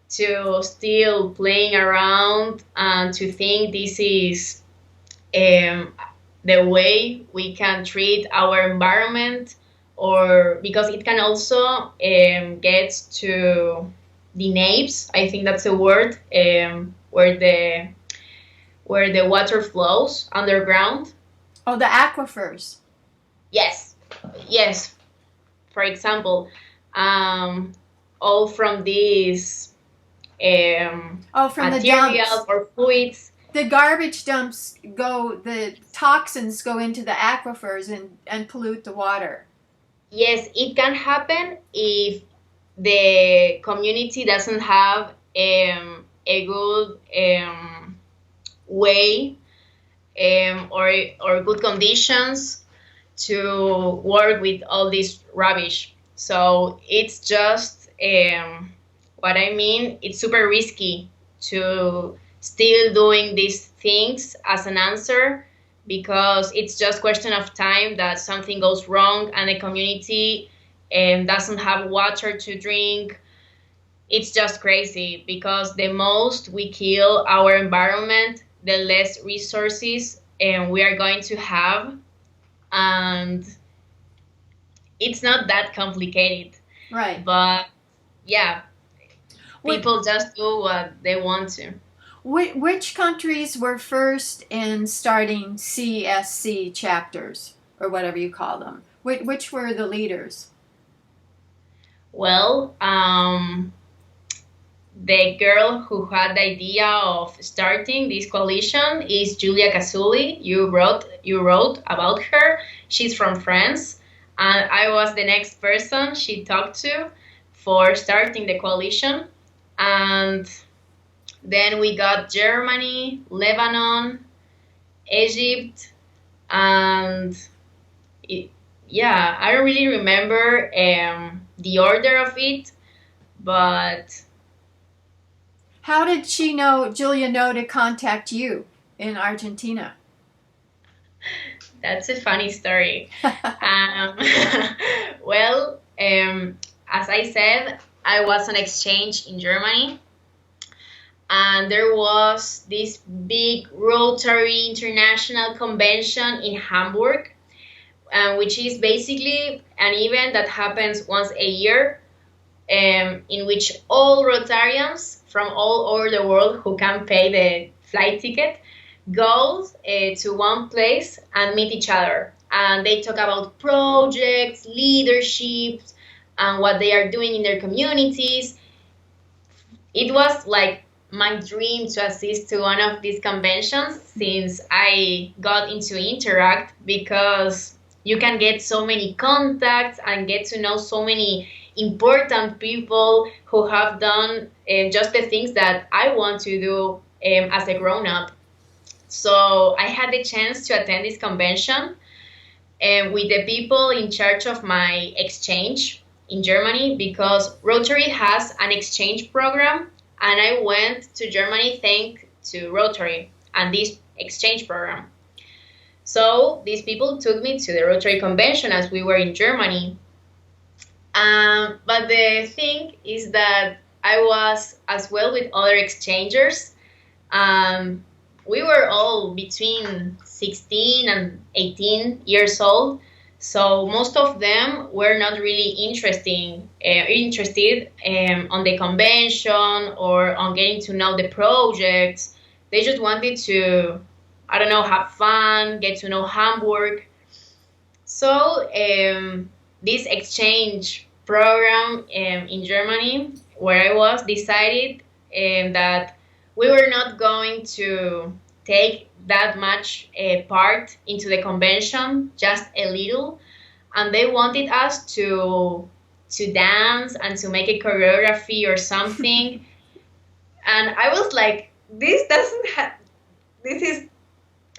to still playing around and to think this is um, the way we can treat our environment, or because it can also get to the naves. I think that's a word, where the water flows underground. Oh, the aquifers. Yes, yes. For example, um, all from these Oh, from the materials dumps. or fluids. The garbage dumps the toxins go into the aquifers and pollute the water. Yes, it can happen if the community doesn't have a good way or good conditions to work with all this rubbish. So it's just what I mean. It's super risky to still doing these things as an answer because it's just question of time that something goes wrong and the community doesn't have water to drink. It's just crazy because the most we kill our environment, the less resources we are going to have, and it's not that complicated. Right. But yeah, What, people just do what they want to. which countries were first in starting CSC chapters, or whatever you call them? Which were the leaders? Well, the girl who had the idea of starting this coalition is Julia Casulli. You wrote about her. She's from France, and I was the next person she talked to for starting the coalition. And then we got Germany, Lebanon, Egypt, and it, yeah, I don't really remember the order of it, but How did Julia know to contact you in Argentina? that's a funny story. Um, well, as I said, I was on exchange in Germany, and there was this big Rotary International Convention in Hamburg, which is basically an event that happens once a year, in which all Rotarians from all over the world who can pay the flight ticket go to one place and meet each other. And they talk about projects, leadership, and what they are doing in their communities. It was like my dream to assist to one of these conventions since I got into Interact, because you can get so many contacts and get to know so many important people who have done just the things that I want to do as a grown up. So I had the chance to attend this convention with the people in charge of my exchange in Germany, because Rotary has an exchange program, and I went to Germany thanks to Rotary and this exchange program. So these people took me to the Rotary convention as we were in Germany. But the thing is that I was as well with other exchangers. Um, we were all between 16 and 18 years old, so most of them were not really interested on the convention or on getting to know the projects. They just wanted to, I don't know, have fun, get to know Hamburg. So this exchange program in Germany, where I was, decided that we were not going to take that much part into the convention, just a little, and they wanted us to dance and to make a choreography or something. And I was like, this doesn't have. This is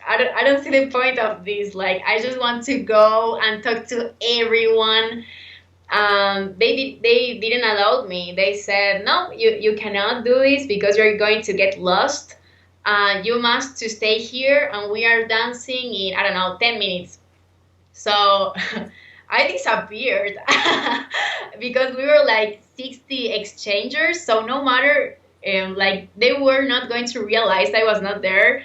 I don't see the point of this. Like, I just want to go and talk to everyone. They didn't allow me. They said, no, you cannot do this because you're going to get lost. You must to stay here, and we are dancing in, I don't know, 10 minutes. So I disappeared because we were like 60 exchangers. So no matter, like, they were not going to realize I was not there.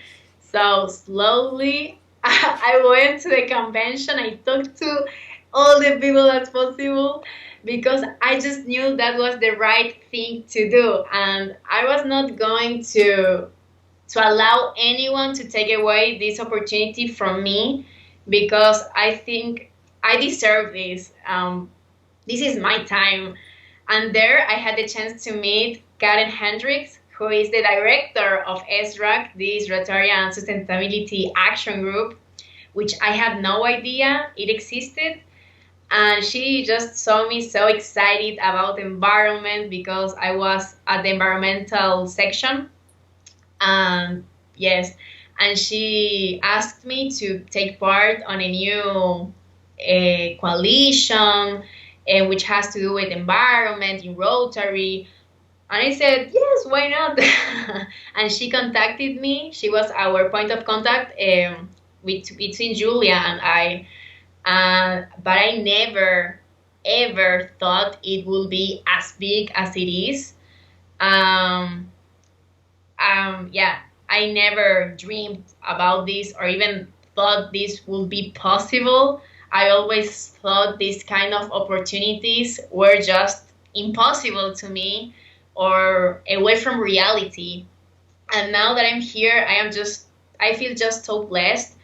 So slowly, I went to the convention. I talked to all the people that's possible, because I just knew that was the right thing to do, and I was not going to allow anyone to take away this opportunity from me, because I think I deserve this. This is my time. And there I had the chance to meet Karen Hendricks, who is the director of SRAC, this Rotarian Sustainability Action Group, which I had no idea it existed. And she just saw me so excited about the environment because I was at the environmental section. And yes, and she asked me to take part on a new coalition, which has to do with environment in Rotary. And I said, yes, why not? And she contacted me. She was our point of contact between Julia and I. But I never, ever thought it would be as big as it is. Um, yeah, I never dreamed about this or even thought this would be possible. I always thought these kind of opportunities were just impossible to me or away from reality. And now that I'm here, I feel just so blessed.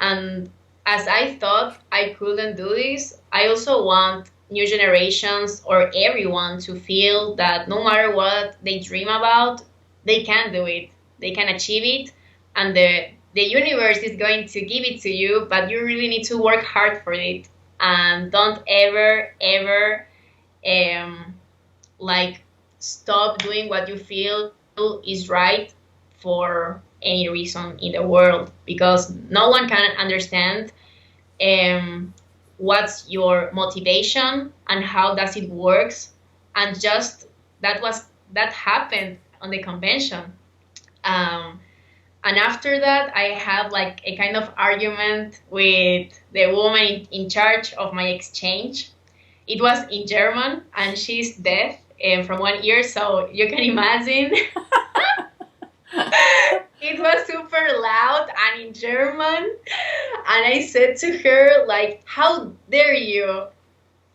And as I thought I couldn't do this, I also want new generations or everyone to feel that no matter what they dream about, they can do it, they can achieve it, and the universe is going to give it to you, but you really need to work hard for it. And don't ever um, like stop doing what you feel is right for any reason in the world, because no one can understand um, what's your motivation and how does it works. And just that happened on the convention. um, and after that I had like a kind of argument with the woman in charge of my exchange. It was in German and she's deaf from 1 year, so you can imagine. It was super loud and in German. And I said to her, like, how dare you?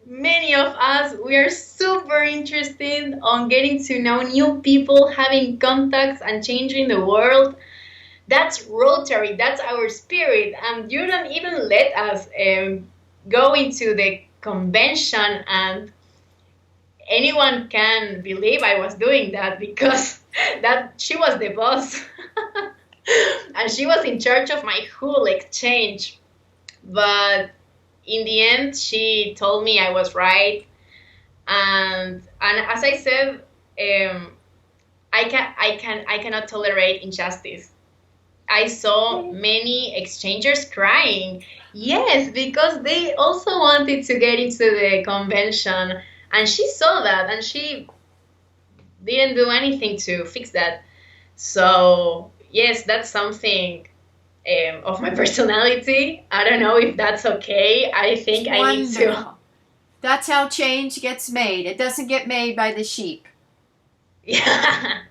Many of us, we are super interested on getting to know new people, having contacts and changing the world. That's Rotary, that's our spirit. And you don't even let us go into the convention, and anyone can believe I was doing that because that she was the boss. And she was in charge of my whole exchange. But in the end, she told me I was right. And as I said, I cannot tolerate injustice. I saw many exchangers crying. Yes, because they also wanted to get into the convention, and she saw that, and she didn't do anything to fix that. So yes, that's something of my personality. I don't know if that's okay. I think I need to. Wonderful. That's how change gets made. It doesn't get made by the sheep. Yeah,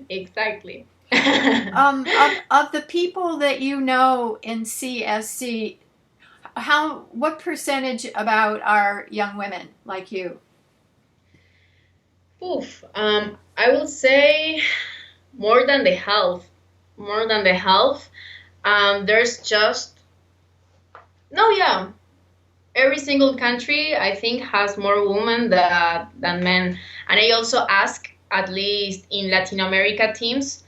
exactly. Of the people that you know in CSC, what percentage about are young women like you? Oof. I would say more than the half. More than the half. There's just no, yeah. Every single country, I think, has more women than men. And I also ask, at least in Latin America teams,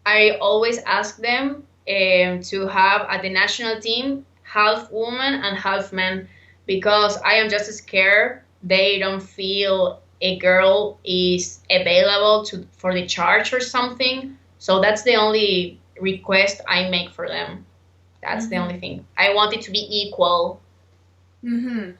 I always ask them to have at the national team half women and half men, because I am just scared they don't feel a girl is available for the charge or something. So that's the only request I make for them. That's the only thing. I want it to be equal. Mm-hmm.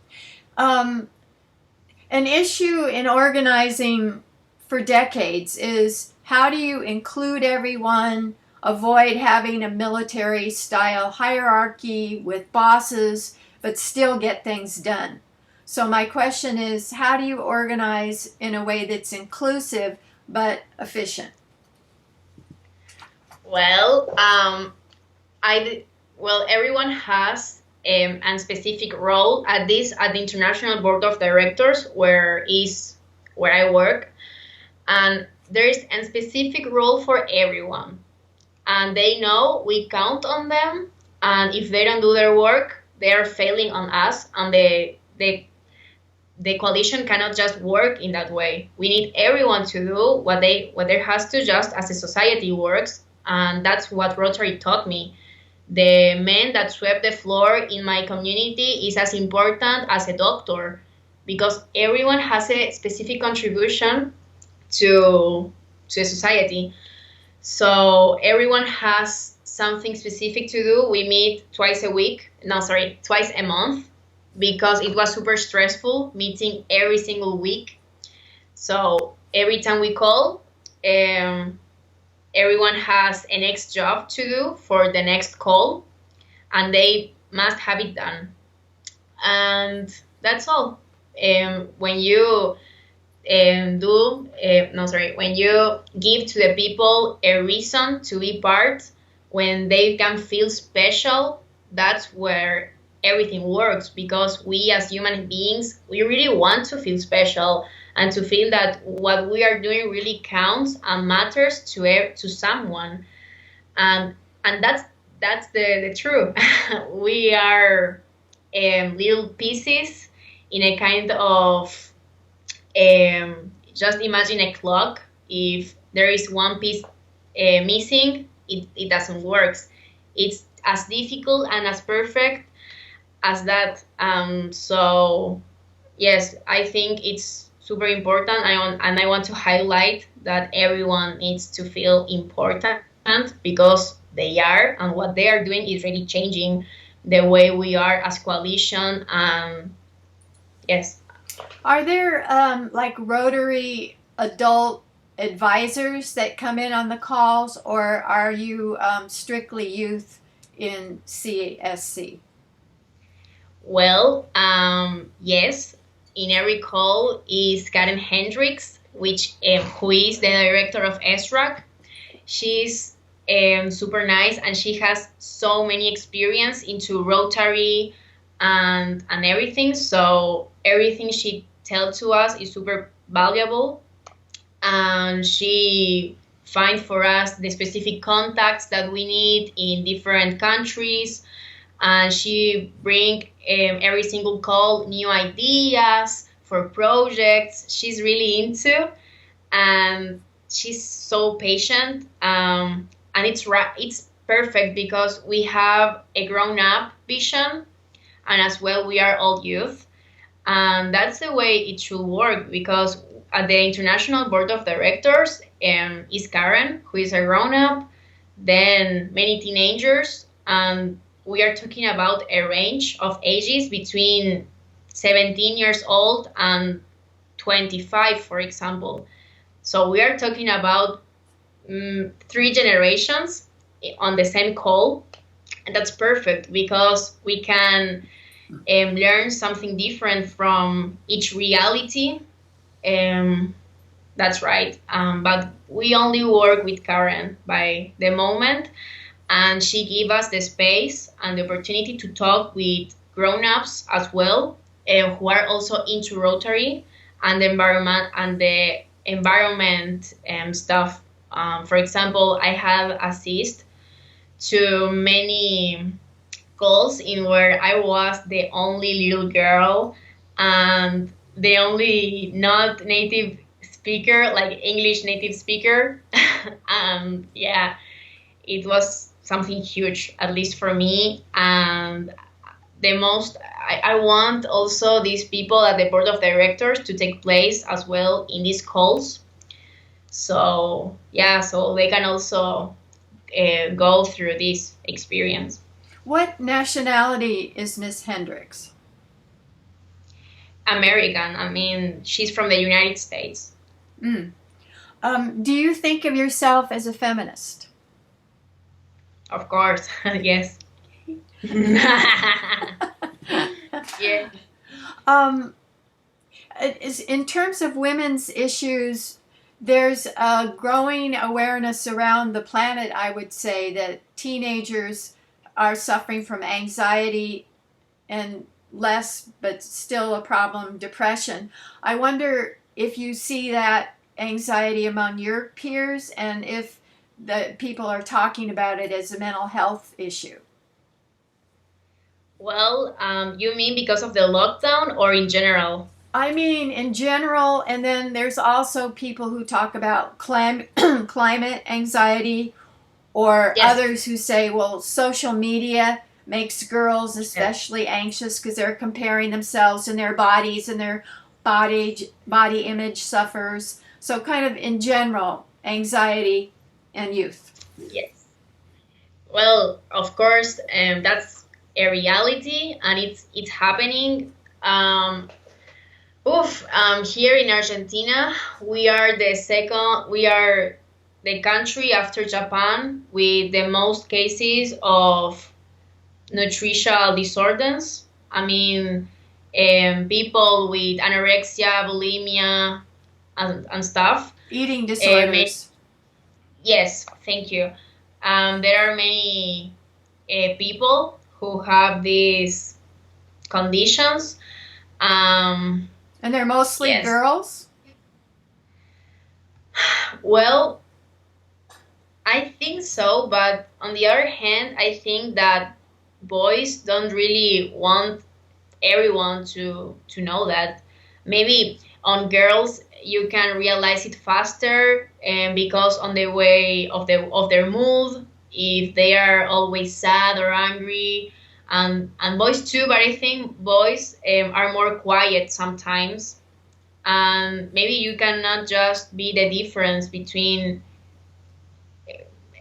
An issue in organizing for decades is how do you include everyone, avoid having a military style hierarchy with bosses, but still get things done. So my question is, how do you organize in a way that's inclusive but efficient? Well, everyone has a specific role at the International Board of Directors, where I work, and there is a specific role for everyone, and they know we count on them, and if they don't do their work, they are failing on us, and the coalition cannot just work in that way. We need everyone to do what there has to, just as a society works, and that's what Rotary taught me. The man that swept the floor in my community is as important as a doctor, because everyone has a specific contribution to a society. So everyone has something specific to do. We meet twice a month, because it was super stressful meeting every single week. So every time we call, everyone has a next job to do for the next call, and they must have it done. And that's all. When you when you give to the people a reason to be part, when they can feel special, that's where everything works, because we as human beings, we really want to feel special and to feel that what we are doing really counts and matters to someone. And that's the truth. We are little pieces in a kind of just imagine a clock. If there is one piece missing, it doesn't work. It's as difficult and as perfect as that. So yes, I think it's super important. I want to highlight that everyone needs to feel important because they are, and what they are doing is really changing the way we are as coalition. Yes. Are there like Rotary adult advisors that come in on the calls, or are you strictly youth in CSC? Well, yes. In every call is Karen Hendricks, who is the director of SRAC. She's super nice, and she has so many experience into Rotary and everything. So everything she tells to us is super valuable, and she find for us the specific contacts that we need in different countries, and she bring every single call new ideas for projects she's really into, and she's so patient, and it's perfect because we have a grown-up vision, and as well we are all youth, and that's the way it should work, because at the International Board of Directors is Karen, who is a grown-up, then many teenagers, and we are talking about a range of ages between 17 years old and 25, for example. So we are talking about 3 generations on the same call, and that's perfect because we can learn something different from each reality. That's right. But we only work with Karen by the moment, and she gave us the space and the opportunity to talk with grown-ups as well, who are also into Rotary and the environment stuff. For example, I have assist to many calls in where I was the only little girl and the only not native speaker, like English native speaker. Yeah, it was something huge, at least for me. And the most, I want also these people at the board of directors to take place as well in these calls. So yeah, so they can also go through this experience. What nationality is Miss Hendricks? American. I mean, she's from the United States. Mm. Do you think of yourself as a feminist? Of course, yes. Yeah. In terms of women's issues, there's a growing awareness around the planet, I would say, that teenagers are suffering from anxiety and less, but still a problem, depression. I wonder if you see that anxiety among your peers and if the people are talking about it as a mental health issue. Well, you mean because of the lockdown or in general? I mean, in general, and then there's also people who talk about climate anxiety, or Yes. others who say, well, social media makes girls especially anxious because they're comparing themselves and their bodies, and their body image suffers. So kind of in general, anxiety and youth. Yes. Well, of course, that's a reality, and it's happening. Here in Argentina, we are the country after Japan with the most cases of nutritional disorders. I mean, people with anorexia, bulimia, and stuff. Eating disorders. Yes, thank you. There are many people who have these conditions. And they're mostly yes. girls? Well, I think so, but on the other hand, I think that boys don't really want everyone to know that. Maybe on girls you can realize it faster, and because on the way of their mood, if they are always sad or angry, and boys too. But I think boys are more quiet sometimes, and maybe you cannot just be the difference between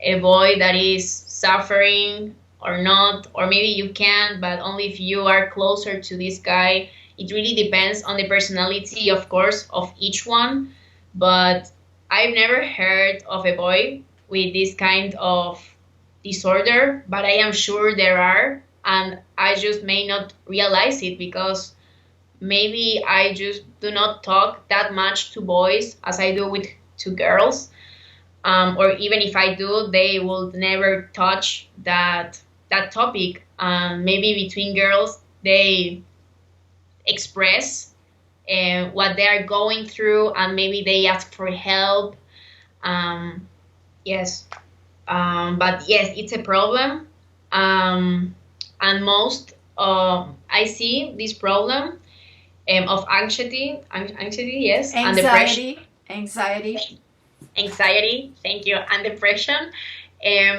a boy that is suffering or not, or maybe you can, but only if you are closer to this guy. It really depends on the personality, of course, of each one. But I've never heard of a boy with this kind of disorder, but I am sure there are, and I just may not realize it because maybe I just do not talk that much to boys as I do with to girls. Or even if I do, they will never touch that topic. Maybe between girls, they express what they are going through, and maybe they ask for help. Um, yes, but yes, it's a problem. And most I see this problem of anxiety, yes, and depression. Anxiety. Anxiety, thank you, and depression,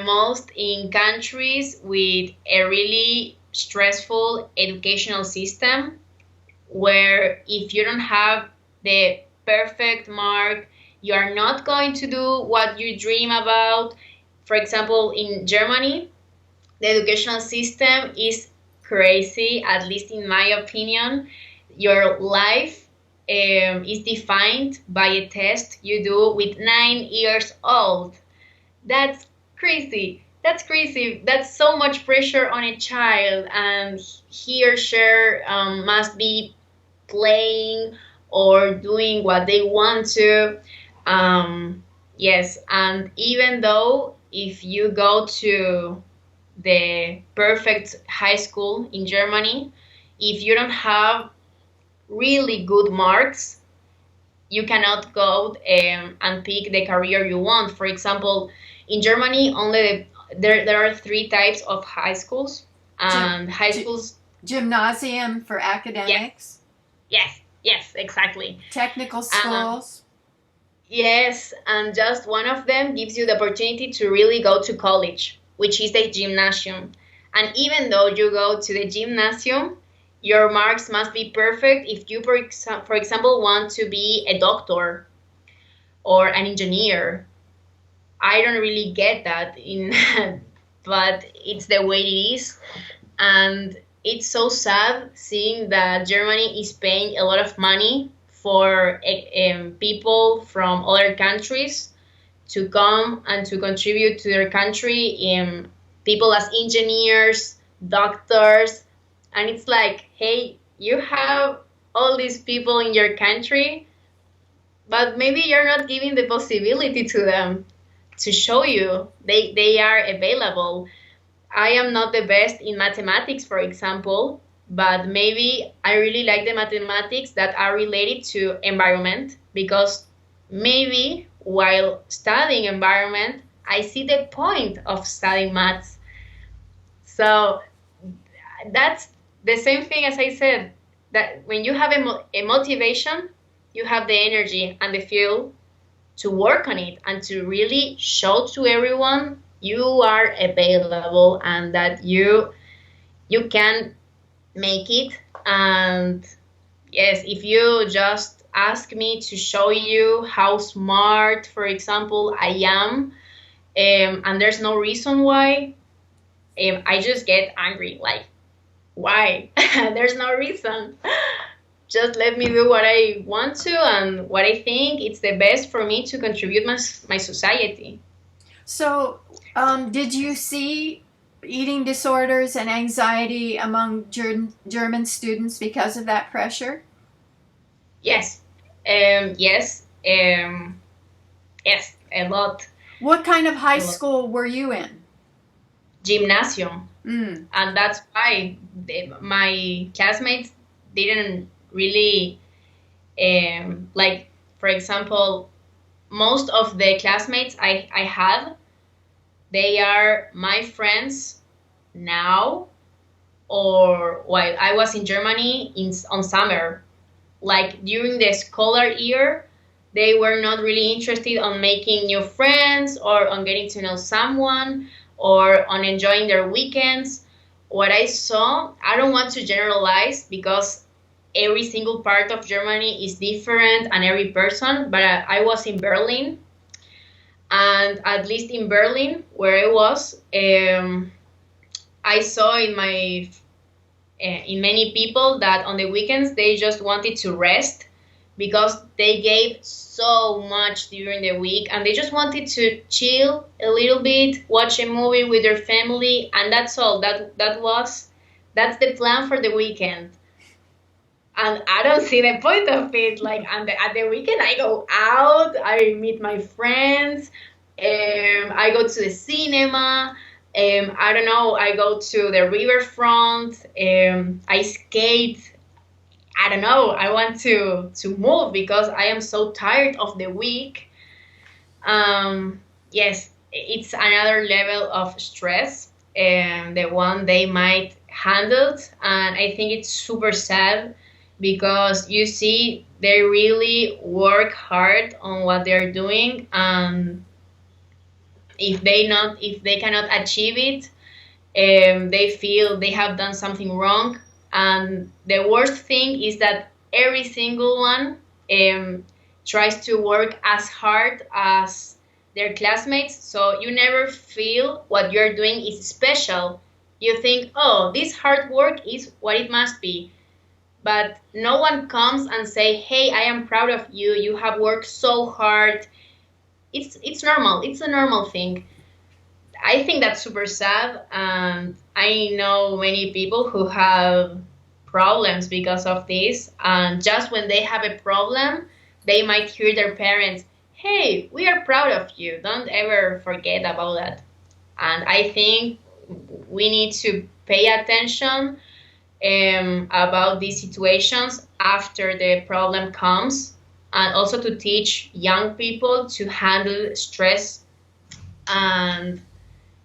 most in countries with a really stressful educational system, where if you don't have the perfect mark, you are not going to do what you dream about. For example, in Germany, the educational system is crazy, at least in my opinion. Your life is defined by a test you do with 9 years old. That's crazy. That's crazy. That's so much pressure on a child, and he or she must be playing or doing what they want to. Yes, and even though if you go to the perfect high school in Germany, if you don't have really good marks, you cannot go and pick the career you want. For example, in Germany, there are three types of high schools. And high schools, gymnasium for yes, academics, yes, exactly. technical Um, schools. yes, and just one of them gives you the opportunity to really go to college, which is the gymnasium. And even though you go to the gymnasium, your marks must be perfect if you, for example, want to be a doctor or an engineer. I don't really get that in, but it's the way it is, and it's so sad seeing that Germany is paying a lot of money for people from other countries to come and to contribute to their country in people as engineers, doctors, and it's like, hey, you have all these people in your country, but maybe you're not giving the possibility to them to show you they are available. I am not the best in mathematics, for example, but maybe I really like the mathematics that are related to environment, because maybe while studying environment, I see the point of studying maths. So that's the same thing as I said, that when you have a motivation, you have the energy and the fuel to work on it and to really show to everyone you are available and that you can make it. And yes, if you just ask me to show you how smart, for example, I am, and there's no reason why, I just get angry. Like, why? There's no reason. Just let me do what I want to and what I think it's the best for me to contribute my society. So, did you see eating disorders and anxiety among German students because of that pressure? Yes, yes, yes, a lot, What kind of high a lot. school were you in? Gymnasium, Mm. and that's why my classmates didn't really like. For example, most of the classmates I had, they are my friends now, or while I was in Germany on summer. Like during the scholar year, they were not really interested on making new friends or on getting to know someone or on enjoying their weekends. What I saw, I don't want to generalize because every single part of Germany is different and every person, but I was in Berlin, and at least in Berlin, where I was, I saw in many people that on the weekends they just wanted to rest because they gave so much during the week and they just wanted to chill a little bit, watch a movie with their family, and that's all. That's the plan for the weekend. And I don't see the point of it. Like at the weekend, I go out, I meet my friends, I go to the cinema. I don't know. I go to the riverfront. I skate. I don't know. I want to move because I am so tired of the week. Yes, it's another level of stress, and the one they might handle. And I think it's super sad because you see they really work hard on what they're doing, and if they cannot achieve it, they feel they have done something wrong. And the worst thing is that every single one tries to work as hard as their classmates, so you never feel what you're doing is special. You think, oh, this hard work is what it must be, but no one comes and say, hey, I am proud of you, you have worked so hard. It's normal. It's a normal thing. I think that's super sad, and I know many people who have problems because of this. And just when they have a problem, they might hear their parents, "Hey, we are proud of you. Don't ever forget about that." And I think we need to pay attention about these situations after the problem comes, and also to teach young people to handle stress, and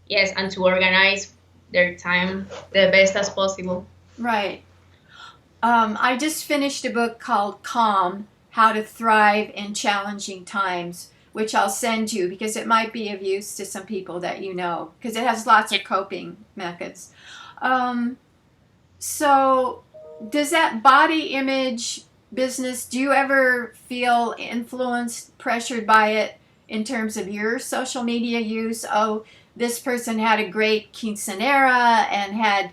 yes, and to organize their time the best as possible. Right. I just finished a book called Calm: How to Thrive in Challenging Times, which I'll send you because it might be of use to some people that you know, because it has lots of coping methods. So, does that body image business, do you ever feel influenced, pressured by it in terms of your social media use? Oh, this person had a great quinceanera and had,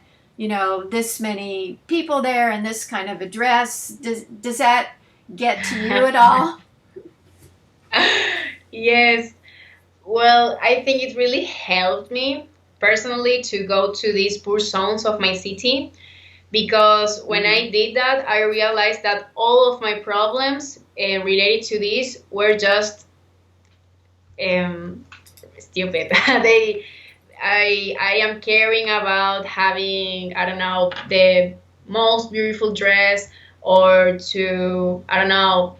this many people there and this kind of a dress. Does that get to you at all? Yes. Well, I think it really helped me personally to go to these poor zones of my city, because when I did that, I realized that all of my problems related to this were just stupid. I am caring about having, I don't know, the most beautiful dress, or to, I don't know,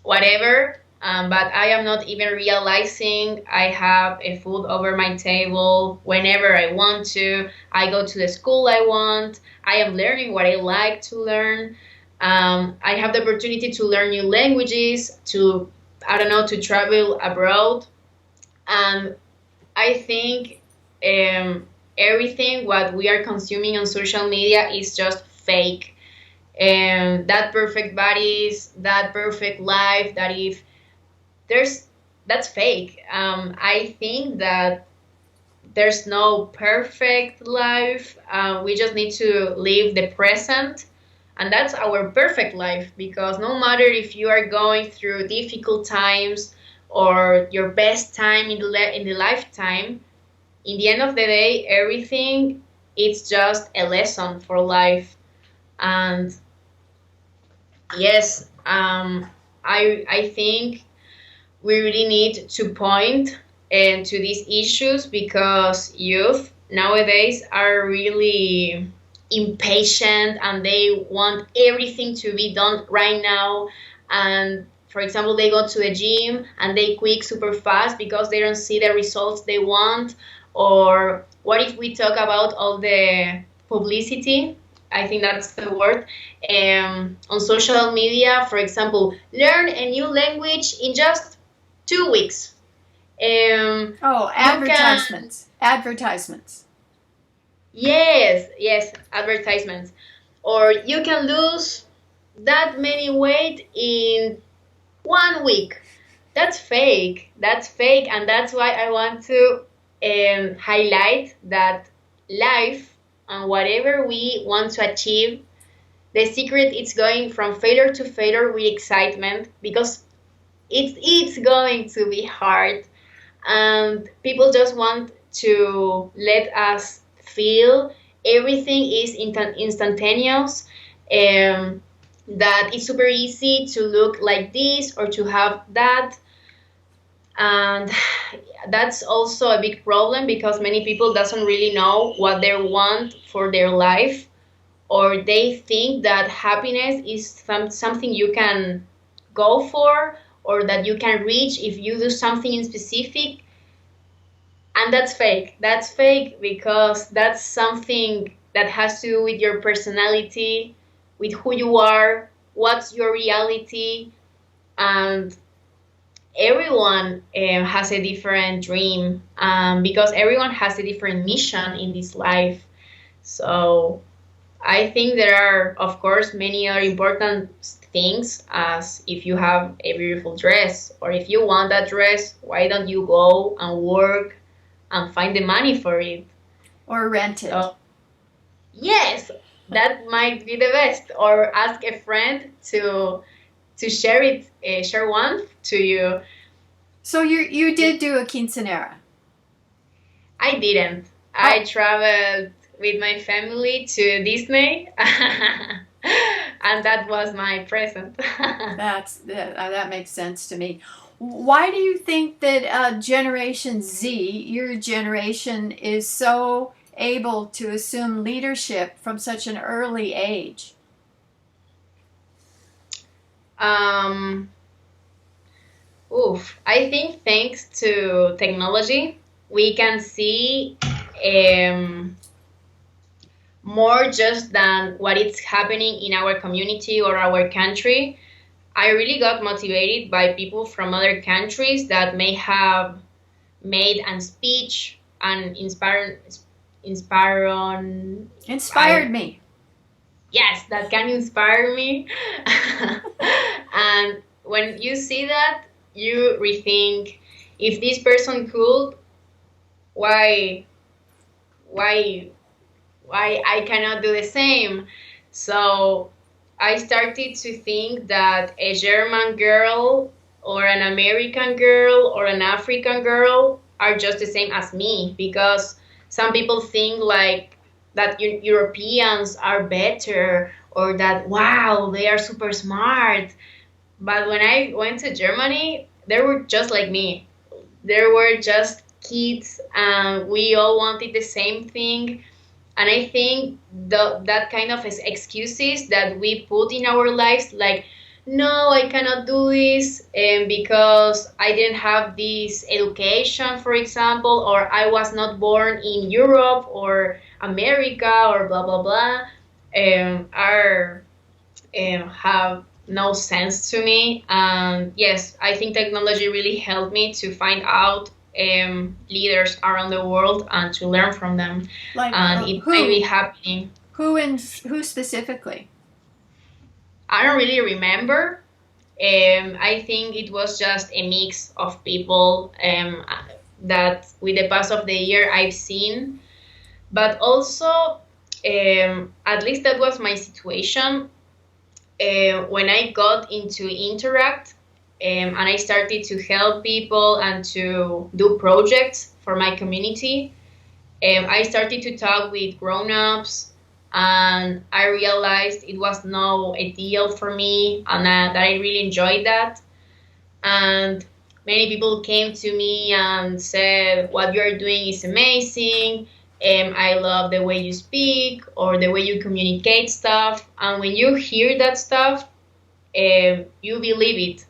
whatever. But I am not even realizing I have a food over my table whenever I want to. I go to the school I want. I am learning what I like to learn. I have the opportunity to learn new languages, to, I don't know, to travel abroad. And I think everything what we are consuming on social media is just fake. And that perfect bodies, that perfect life, that if that's fake. I think that there's no perfect life. We just need to live the present, and that's our perfect life. Because no matter if you are going through difficult times or your best time in the lifetime, in the end of the day, everything it's just a lesson for life. And yes, I think we really need to point to these issues, because youth nowadays are really impatient and they want everything to be done right now. And for example, they go to the gym and they quit super fast because they don't see the results they want. Or what if we talk about all the publicity. I think that's the word. On social media, for example, learn a new language in just 2 weeks. Oh, You can, advertisements. yes, advertisements. Or you can lose that many weight in 1 week. That's fake. That's fake. And that's why I want to highlight that life and whatever we want to achieve, the secret is going from failure to failure with excitement because it's going to be hard and people just want to let us feel everything is instantaneous, that it's super easy to look like this or to have that. And that's also a big problem because many people doesn't really know what they want for their life, or they think that happiness is something you can go for or that you can reach if you do something in specific. And that's fake. That's fake because that's something that has to do with your personality, with who you are, what's your reality, and everyone has a different dream, because everyone has a different mission in this life. So I think there are, of course, many other important things, as if you have a beautiful dress or if you want that dress, why don't you go and work and find the money for it? Or rent it. So, yes, that might be the best. Or ask a friend to share it, share one to you. So you did do a quinceanera. I didn't. I traveled with my family to Disney, and that was my present. That makes sense to me. Why do you think that Generation Z, your generation, is so able to assume leadership from such an early age? I think thanks to technology, we can see more just than what is happening in our community or our country. I really got motivated by people from other countries that may have made a speech and Inspired me. Yes, that can inspire me. And when you see that, you rethink, if this person could, why why I cannot do the same. So I started to think that a German girl or an American girl or an African girl are just the same as me, because some people think like that Europeans are better, or that wow, they are super smart. But when I went to Germany, they were just like me. They were just kids, and we all wanted the same thing. And I think that kind of excuses that we put in our lives, like, no, I cannot do this because I didn't have this education, for example, or I was not born in Europe or America or blah, blah, blah, are have no sense to me. And yes, I think technology really helped me to find out leaders around the world and to learn from them. Like And it may be happening. Who specifically? I don't really remember. I think it was just a mix of people that with the pass of the year I've seen. But also, at least that was my situation. When I got into Interact, and I started to help people and to do projects for my community, I started to talk with grown-ups, and I realized it was no a deal for me, and that I really enjoyed that. And many people came to me and said, what you're doing is amazing. I love the way you speak or the way you communicate stuff. And when you hear that stuff, you believe it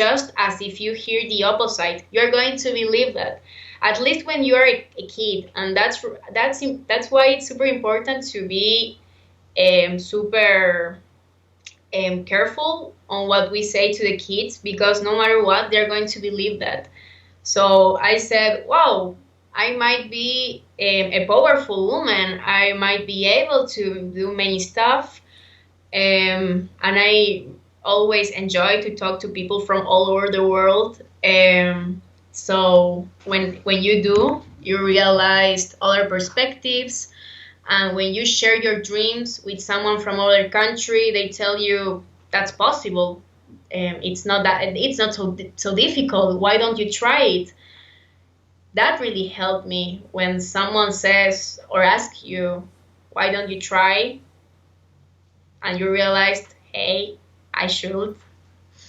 just as if you hear the opposite, you're going to believe that. At least when you're a kid, and that's why it's super important to be super careful on what we say to the kids, because no matter what, they're going to believe that. So I said, wow, I might be a powerful woman. I might be able to do many stuff. And I always enjoy to talk to people from all over the world. So when you do, you realize other perspectives. And when you share your dreams with someone from other country, they tell you that's possible. It's not so difficult. Why don't you try it? That really helped me when someone says or asks you, why don't you try? And you realized, hey, I should.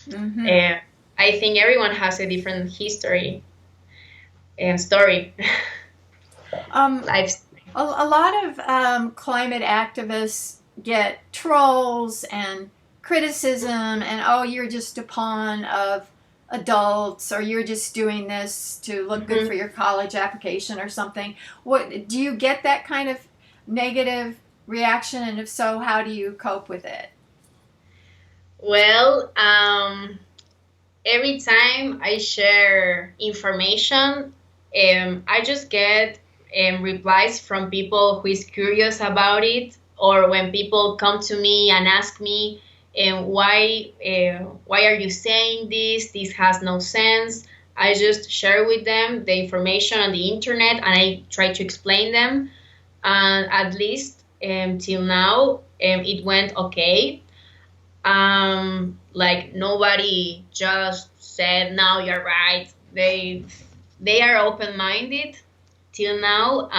Mm-hmm. I think everyone has a different history and story. Life. A lot of climate activists get trolls and criticism, and oh, you're just a pawn of adults, or you're just doing this to look good for your college application or something. What do you get that kind of negative reaction, and if so, how do you cope with it? Well, every time I share information, I just get replies from people who is curious about it, or when people come to me and ask me, why are you saying this? This has no sense. I just share with them the information on the internet, and I try to explain them. And at least till now, it went okay. Like nobody just said, "No, you're right." They are open-minded till now,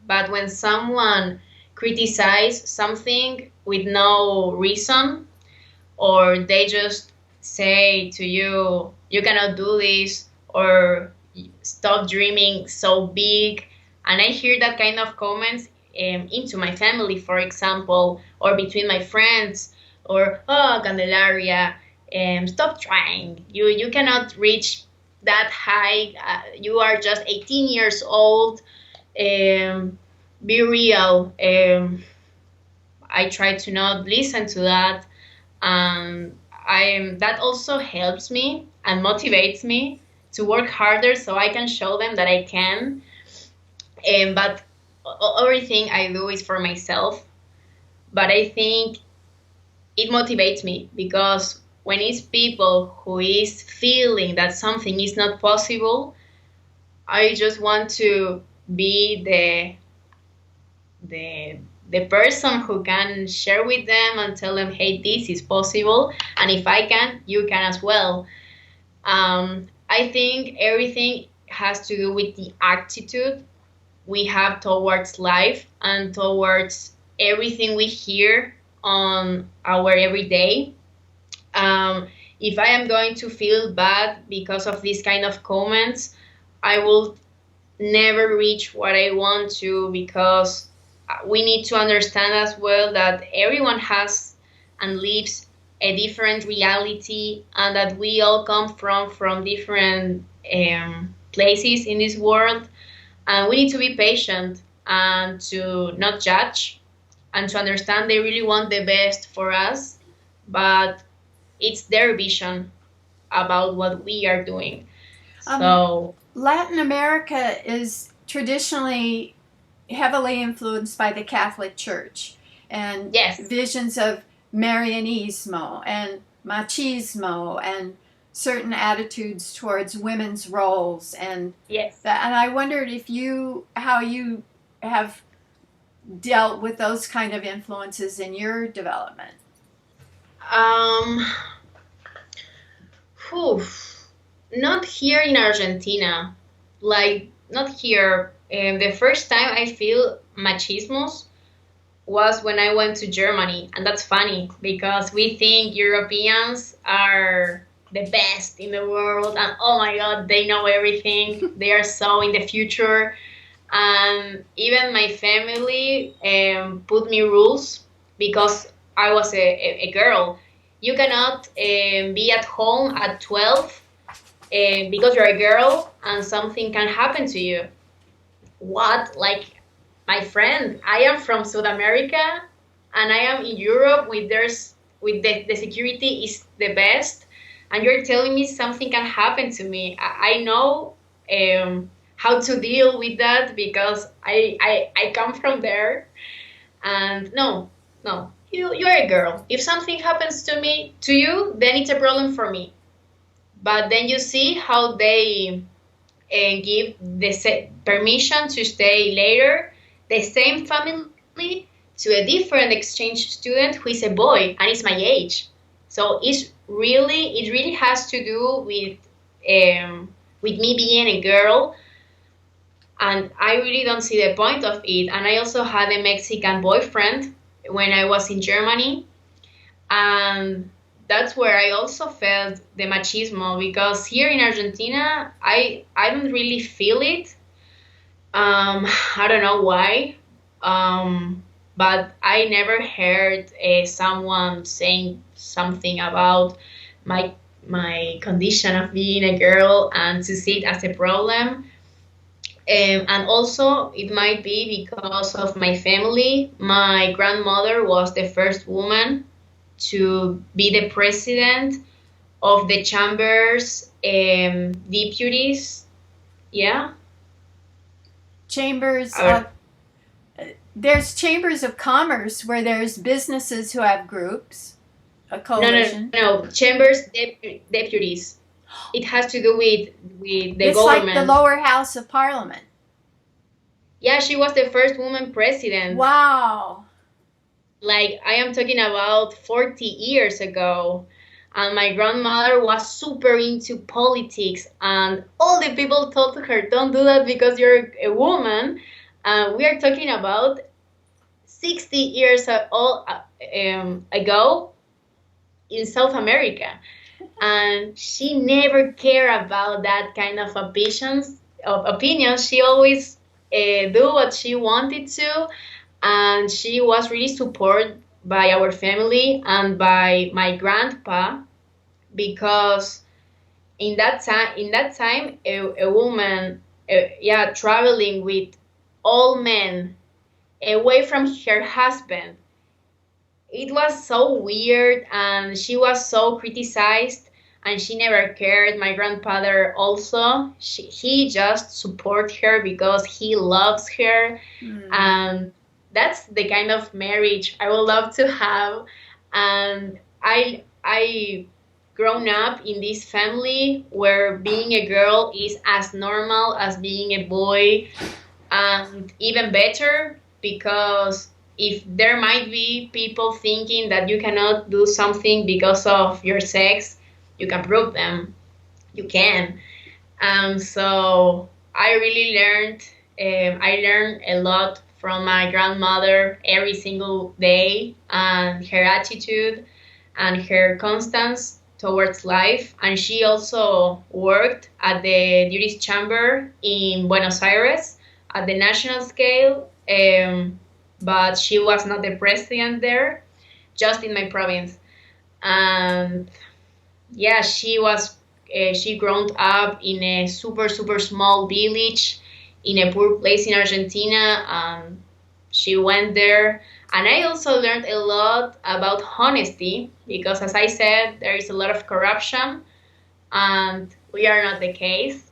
but when someone criticizes something with no reason, or they just say to you, you cannot do this, or stop dreaming so big, and I hear that kind of comments into my family, for example, or between my friends, or, oh, Candelaria, stop trying. You cannot reach that high. You are just 18 years old. Be real. I try to not listen to that. That also helps me and motivates me to work harder so I can show them that I can. But everything I do is for myself. But I think it motivates me, because when it's people who is feeling that something is not possible, I just want to be the person who can share with them and tell them, hey, this is possible, and if I can, you can as well. I think everything has to do with the attitude we have towards life and towards everything we hear on our everyday. If I am going to feel bad because of these kind of comments, I will never reach what I want to, because we need to understand as well that everyone has and lives a different reality, and that we all come from different places in this world, and we need to be patient and to not judge, and to understand they really want the best for us, but it's their vision about what we are doing. So Latin America is traditionally heavily influenced by the Catholic Church, and yes, visions of Marianismo and machismo and certain attitudes towards women's roles, and yes, and I wondered how you have dealt with those kind of influences in your development. Not here in Argentina, like not here. The first time I feel machismos was when I went to Germany, and that's funny because we think Europeans are the best in the world, and oh my God, they know everything. They are so in the future, and even my family put me rules because I was a girl. You cannot be at home at 12 because you're a girl and something can happen to you. What? Like, my friend, I am from South America and I am in Europe with the security is the best, and you're telling me something can happen to me. I know how to deal with that because I come from there. And no, no, you're a girl. If something happens to you, then it's a problem for me. But then you see how they give the permission to stay later, the same family, to a different exchange student who is a boy and is my age. So it really has to do with me being a girl, and I really don't see the point of it. And I also had a Mexican boyfriend when I was in Germany, and that's where I also felt the machismo, because here in Argentina I don't really feel it. I don't know why, but I never heard someone saying something about my condition of being a girl and to see it as a problem. And also, it might be because of my family. My grandmother was the first woman to be the president of the chamber's deputies. Yeah. Chambers Uh, of there's chambers of commerce where there's businesses who have groups, a no, no, coalition. no. Chamber's deputies. It has to do with the It's like the government. lower house of parliament. Yeah, she was the first woman president. Wow. Like, I am talking about 40 years ago. And my grandmother was super into politics, and all the people told her, "Don't do that because you're a woman." We are talking about 60 years ago in South America, and she never cared about that kind of opinions. She always do what she wanted to, and she was really supported by our family and by my grandpa, because in that time a woman, yeah, traveling with all men away from her husband, it was so weird, and she was so criticized, and she never cared. My grandfather also, he just support her because he loves her. Hmm. And that's the kind of marriage I would love to have. And I grown up in this family where being a girl is as normal as being a boy, and even better, because if there might be people thinking that you cannot do something because of your sex, you can prove them. You can. So I really learned. I learned a lot from my grandmother every single day, and her attitude and her constance towards life. And she also worked at the Juris Chamber in Buenos Aires at the national scale, but she was not the president there, just in my province. And yeah, she grown up in a super super small village in a poor place in Argentina. She went there, and I also learned a lot about honesty, because as I said, there is a lot of corruption, and we are not the case.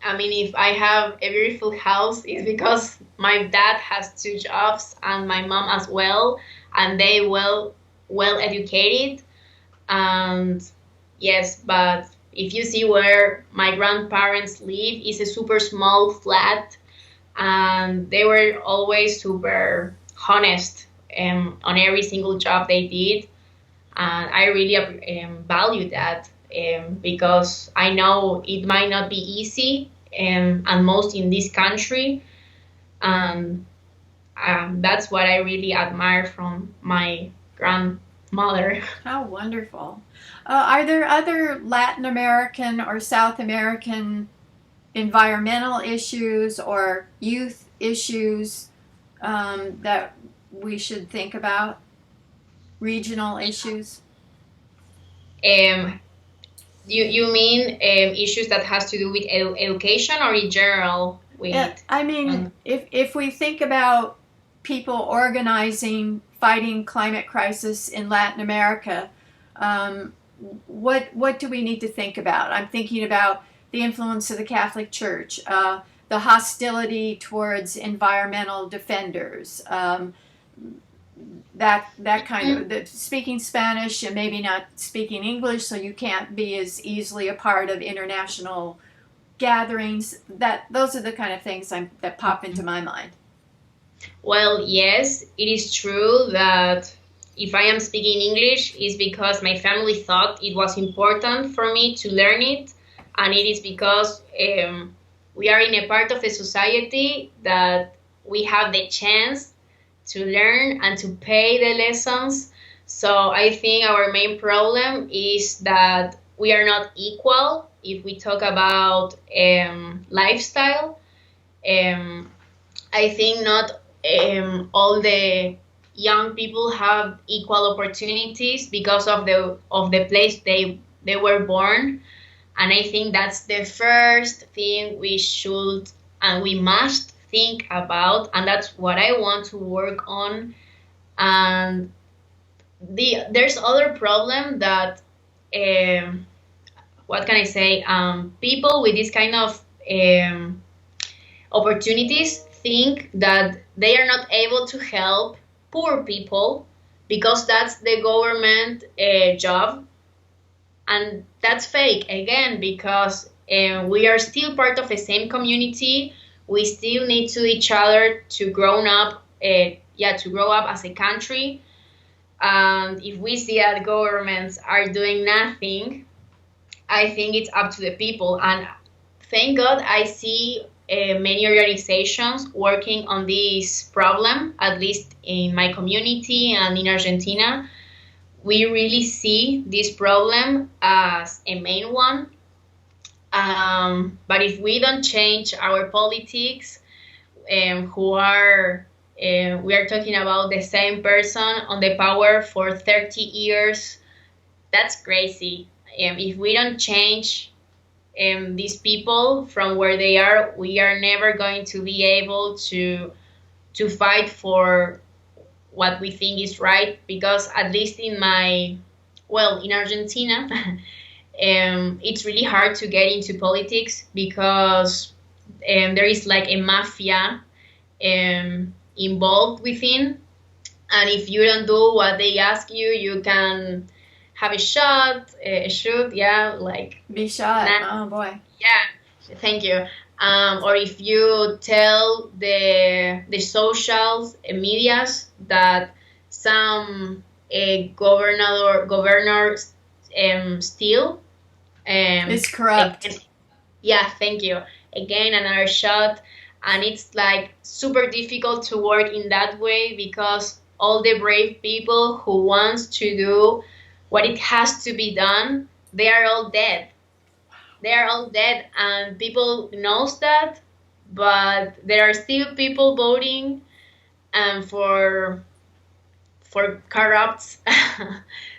I mean, if I have a beautiful house, it's because my dad has two jobs and my mom as well, and they well educated. And yes, but if you see where my grandparents live, it's a super small flat, and they were always super honest on every single job they did, and I really value that, because I know it might not be easy, and most in this country, and that's what I really admire from my grandmother. How wonderful. Are there other Latin American or South American environmental issues or youth issues that we should think about? Regional issues? Um, you mean issues that has to do with education or in general Yeah, with I mean, um, if we think about people organizing, fighting climate crisis in Latin America, um, what do we need to think about? I'm thinking about the influence of the Catholic Church, the hostility towards environmental defenders, that kind of speaking Spanish and maybe not speaking English, so you can't be as easily a part of international gatherings. That those are the kind of things that pop into my mind. well, yes, it is true that if I am speaking English, it's because my family thought it was important for me to learn it, and it is because we are in a part of the society that we have the chance to learn and to pay the lessons. So I think our main problem is that we are not equal if we talk about lifestyle. Um, I think not all the young people have equal opportunities because of the place they were born, and I think that's the first thing we should and we must think about, and that's what I want to work on. And there's other problem that what can I say? People with this kind of opportunities think that they are not able to help poor people because that's the government job, and that's fake again because we are still part of the same community. We still need to each other to grow up, to grow up as a country. And if we see that governments are doing nothing, I think it's up to the people. And thank God I see many organizations working on this problem, at least in my community and in Argentina. We really see this problem as a main one. But if we don't change our politics, we are talking about the same person on the power for 30 years, that's crazy. If we don't change these people from where they are, we are never going to be able to fight for what we think is right. Because at least in Argentina, it's really hard to get into politics because there is like a mafia involved within, and if you don't do what they ask you, you can have a shoot, yeah, like Be shot. nah, Oh boy. yeah, thank you. Or if you tell the social medias that some governors steal, It's corrupt. yeah, thank you. Again, another shot. And it's like super difficult to work in that way because all the brave people who wants to do what it has to be done, they are all dead. They are all dead, and people knows that, but there are still people voting for corrupts.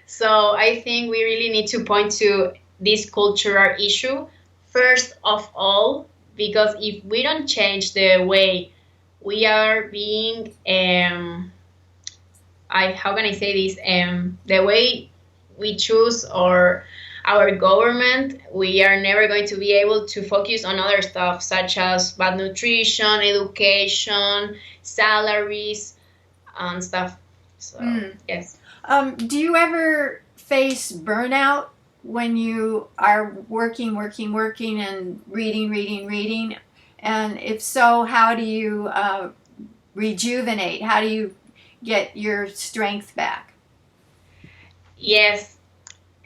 So I think we really need to point to this cultural issue first of all, because if we don't change the way we are being, I how can I say this? The way we choose or our government, we are never going to be able to focus on other stuff such as bad nutrition, education, salaries, and stuff. So yes. Do you ever face burnout when you are working, and reading? And if so, how do you rejuvenate? How do you get your strength back? Yes.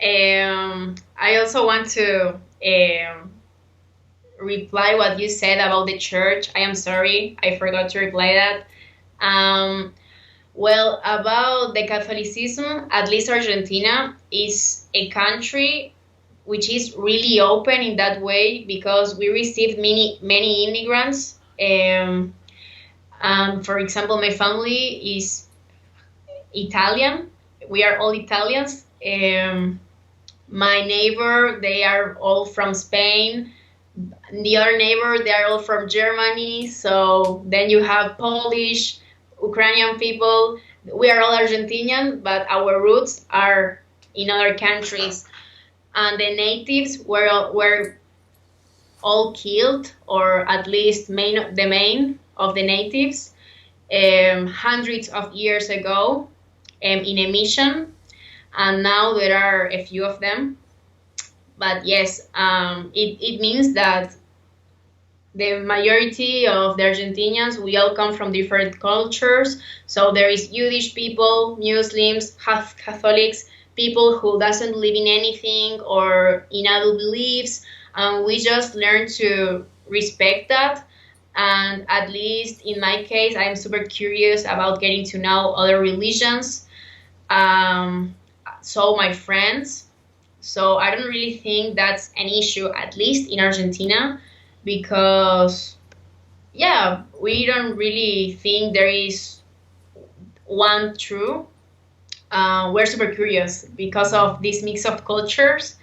I also want to reply what you said about the church. I am sorry, I forgot to reply that. Well, about the Catholicism, at least Argentina is a country which is really open in that way because we received many immigrants. For example, my family is Italian. We are all Italians. My neighbor, they are all from Spain. The other neighbor, they are all from Germany. So then you have Polish, Ukrainian people. We are all Argentinian, but our roots are in other countries. And the natives were all killed, or at least the main of the natives, hundreds of years ago, in a mission. And now there are a few of them. But yes, it means that the majority of the Argentinians, we all come from different cultures. So there is Jewish people, Muslims, Catholics, people who doesn't believe in anything or in other beliefs. And we just learn to respect that. And at least in my case, I'm super curious about getting to know other religions. So my friends. So I don't really think that's an issue, at least in Argentina, because yeah, we don't really think there is one true. We're super curious because of this mix of cultures,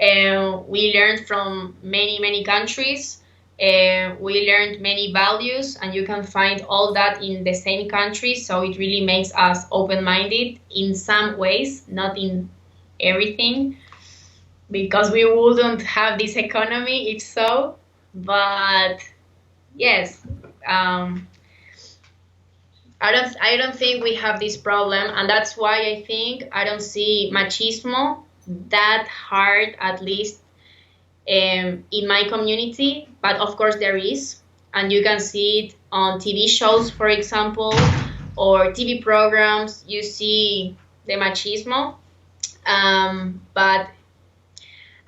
and we learned from many countries. We learned many values, and you can find all that in the same country. So it really makes us open-minded in some ways, not in everything, because we wouldn't have this economy if so. But yes, I don't think we have this problem, and that's why I think I don't see machismo that hard, at least in my community. But of course there is, and you can see it on TV shows, for example, or TV programs. You see the machismo, but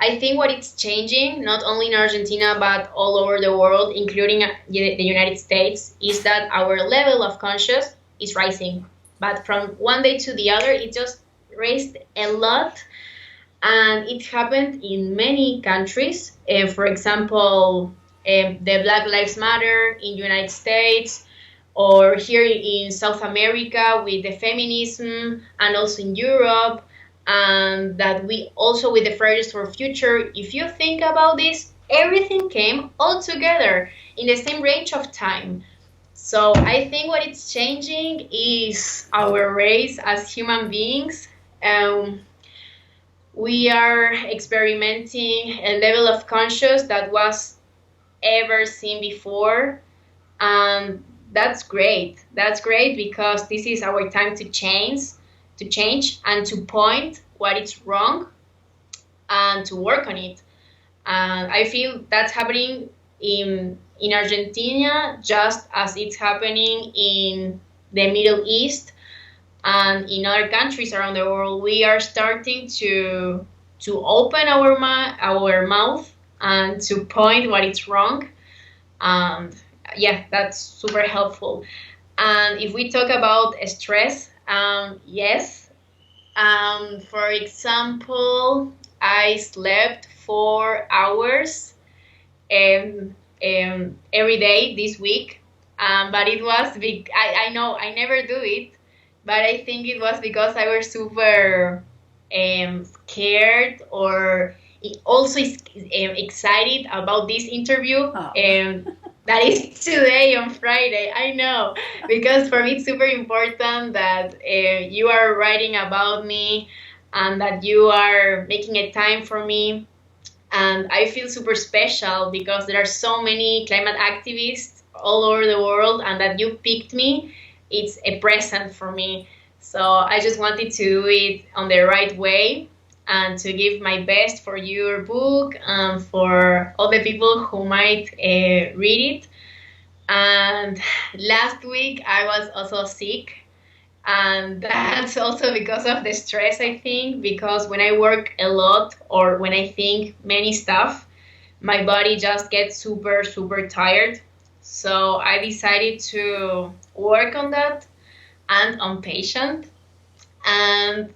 I think what it's changing, not only in Argentina, but all over the world, including the United States, is that our level of conscious is rising. But from one day to the other, it just raised a lot. And it happened in many countries. For example, the Black Lives Matter in the United States, or here in South America with the feminism, and also in Europe, and that we also with the Fridays for Future. If you think about this, everything came all together in the same range of time. So I think what it's changing is our race as human beings. We are experimenting a level of conscious that was ever seen before, and that's great. That's great because this is our time to change and to point what is wrong and to work on it. And I feel that's happening in Argentina just as it's happening in the Middle East and in other countries around the world. We are starting to open our mouth and to point what is wrong. And yeah, that's super helpful. And if we talk about stress, yes. For example, I slept 4 hours every day this week. But it was big. I know I never do it, but I think it was because I was super scared, or also excited about this interview. Oh. That is today on Friday. I know, because for me it's super important that you are writing about me and that you are making a time for me. And I feel super special because there are so many climate activists all over the world, and that you picked me, it's a present for me. So I just wanted to do it on the right way and to give my best for your book and for all the people who might read it. And last week I was also sick, and that's also because of the stress, I think, because when I work a lot or when I think many stuff, my body just gets super tired. So I decided to work on that and on patient. And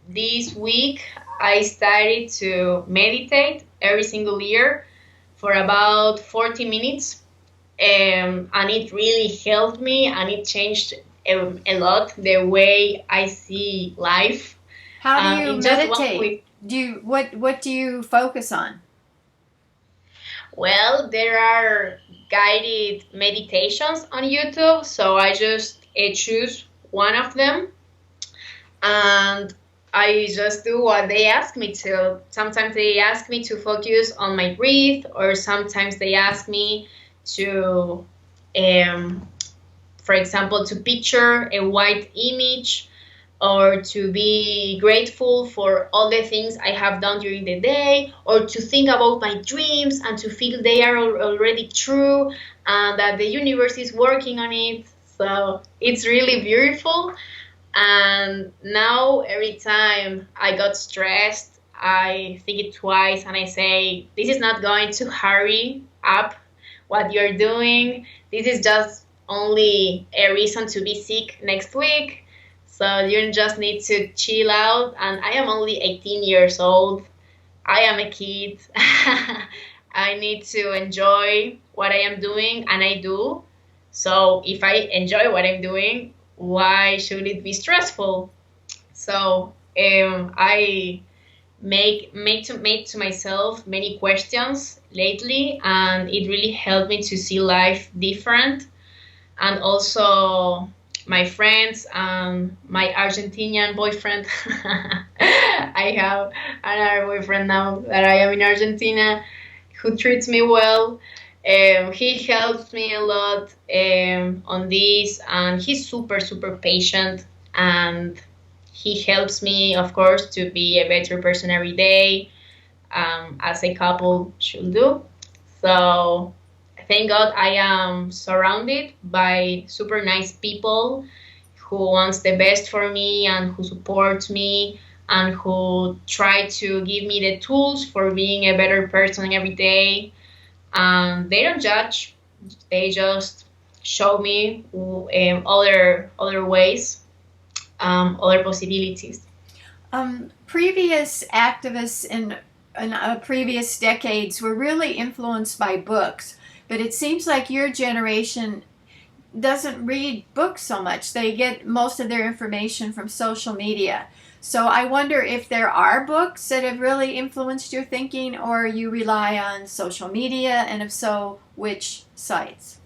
this week I started to meditate every single year for about 40 minutes. And it really helped me, and it changed a lot the way I see life. How do you In just 1 meditate? week. What do you focus on? Well, there are guided meditations on YouTube, so I just choose one of them and I just do what they ask me to. Sometimes they ask me to focus on my breath, or sometimes they ask me to, um, for example, to picture a white image or to be grateful for all the things I have done during the day, or to think about my dreams and to feel they are already true and that the universe is working on it. So it's really beautiful. And now every time I got stressed, I think it twice and I say, this is not going to hurry up what you're doing. This is just only a reason to be sick next week. So you just need to chill out. And I am only 18 years old. I am a kid. I need to enjoy what I am doing, and I do. So if I enjoy what I'm doing, why should it be stressful? So I make to myself many questions lately, and it really helped me to see life different. And also my friends, my Argentinian boyfriend. I have another boyfriend now that I am in Argentina who treats me well. He helps me a lot on this, and he's super, super patient. And he helps me, of course, to be a better person every day, as a couple should do. So, thank God I am surrounded by super nice people who wants the best for me and who supports me and who try to give me the tools for being a better person every day. They don't judge; they just show me other ways, other possibilities. Previous activists in previous decades were really influenced by books, but it seems like your generation doesn't read books so much. They get most of their information from social media. So I wonder if there are books that have really influenced your thinking, or you rely on social media, and if so, which sites?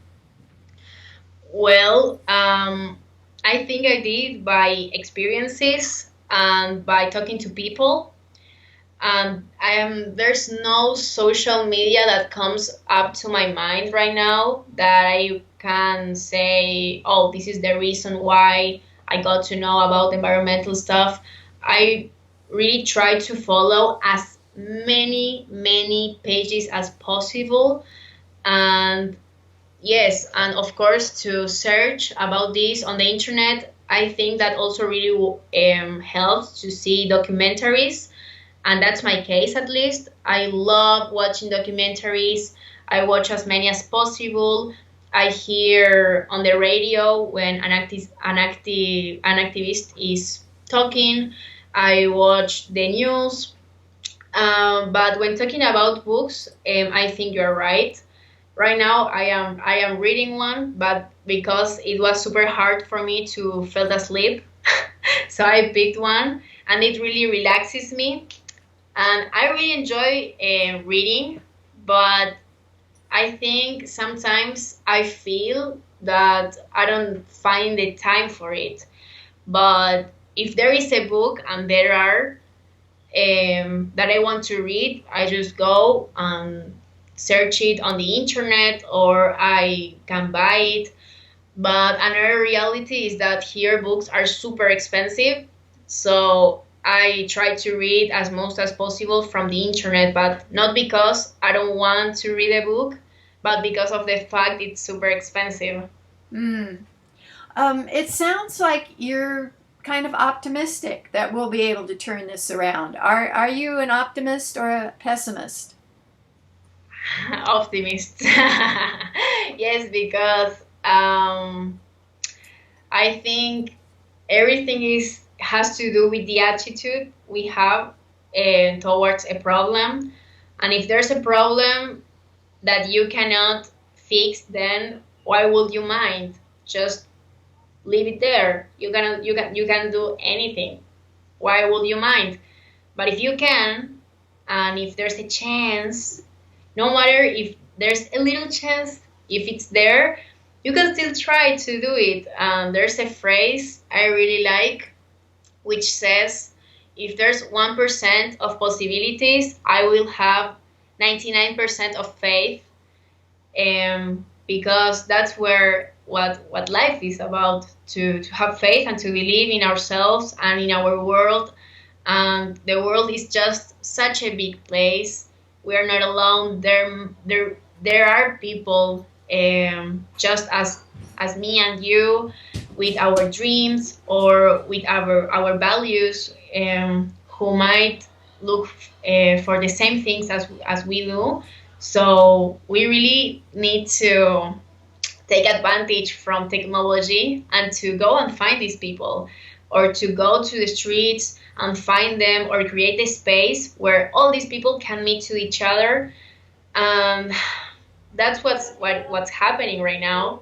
Well, I think I did by experiences and by talking to people. And there's no social media that comes up to my mind right now that I can say, oh, this is the reason why I got to know about environmental stuff. I really try to follow as many pages as possible. And yes, and of course, to search about this on the internet, I think that also really helps to see documentaries, and that's my case at least. I love watching documentaries. I watch as many as possible. I hear on the radio when an activist is talking. I watch the news. But when talking about books, I think you're right. Right now, I am reading one, but because it was super hard for me to fall asleep, so I picked one, and it really relaxes me. And I really enjoy reading, but I think sometimes I feel that I don't find the time for it. But if there is a book and there are that I want to read, I just go and search it on the internet or I can buy it. But another reality is that here books are super expensive. So I try to read as most as possible from the internet, but not because I don't want to read a book, but because of the fact it's super expensive. Mm. It sounds like you're kind of optimistic that we'll be able to turn this around. Are you an optimist or a pessimist? Optimist. Yes, because I think everything is has to do with the attitude we have towards a problem. And if there's a problem that you cannot fix, then why would you mind? Just leave it there. You can do anything. Why would you mind? But if you can, and if there's a chance, no matter if there's a little chance, if it's there, you can still try to do it. There's a phrase I really like, which says, if there's 1% of possibilities, I will have 99% of faith, because that's where what life is about, to have faith and to believe in ourselves and in our world. And the world is just such a big place. We are not alone. There are people, just as me and you, with our dreams or with our values, who might look for the same things as we do. So we really need to take advantage from technology and to go and find these people, or to go to the streets and find them, or create a space where all these people can meet to each other. And that's what's happening right now.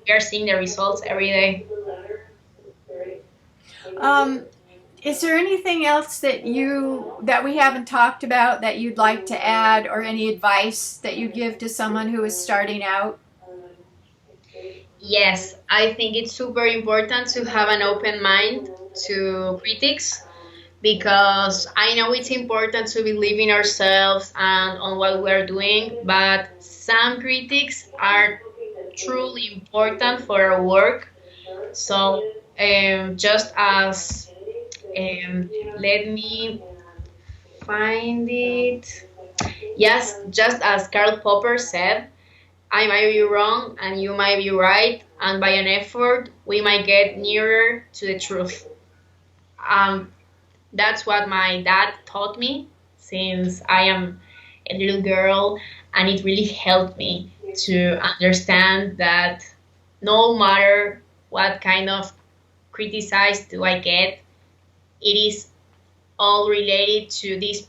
We are seeing the results every day. Um, is there anything else that we haven't talked about that you'd like to add, or any advice that you give to someone who is starting out? Yes, I think it's super important to have an open mind to critics, because I know it's important to believe in ourselves and on what we're doing, but some critics are truly important for our work. So, just as, let me find it. Yes, just as Karl Popper said, I might be wrong and you might be right, and by an effort, we might get nearer to the truth. Um, that's what my dad taught me since I am a little girl, and it really helped me to understand that no matter what kind of criticized do I get, it is all related to this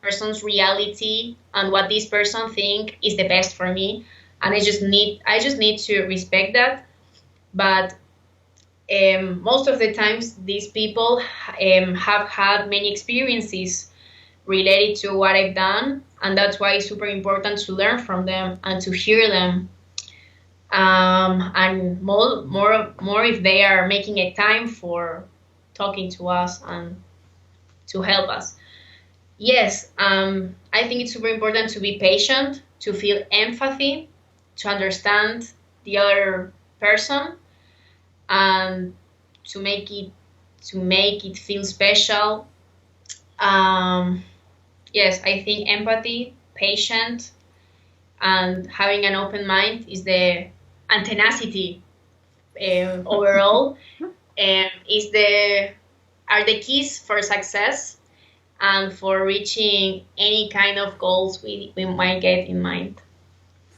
person's reality and what this person think is the best for me, and I just need to respect that. But most of the times these people have had many experiences related to what I've done, and that's why it's super important to learn from them and to hear them. And more if they are making a time for talking to us and to help us. Yes, I think it's super important to be patient, to feel empathy, to understand the other person, and to make it to make it feel special. Um, yes, I think empathy, patient, and having an open mind is the and tenacity, overall, is the are the keys for success and for reaching any kind of goals we might get in mind.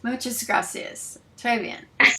Muchas gracias. Très bien.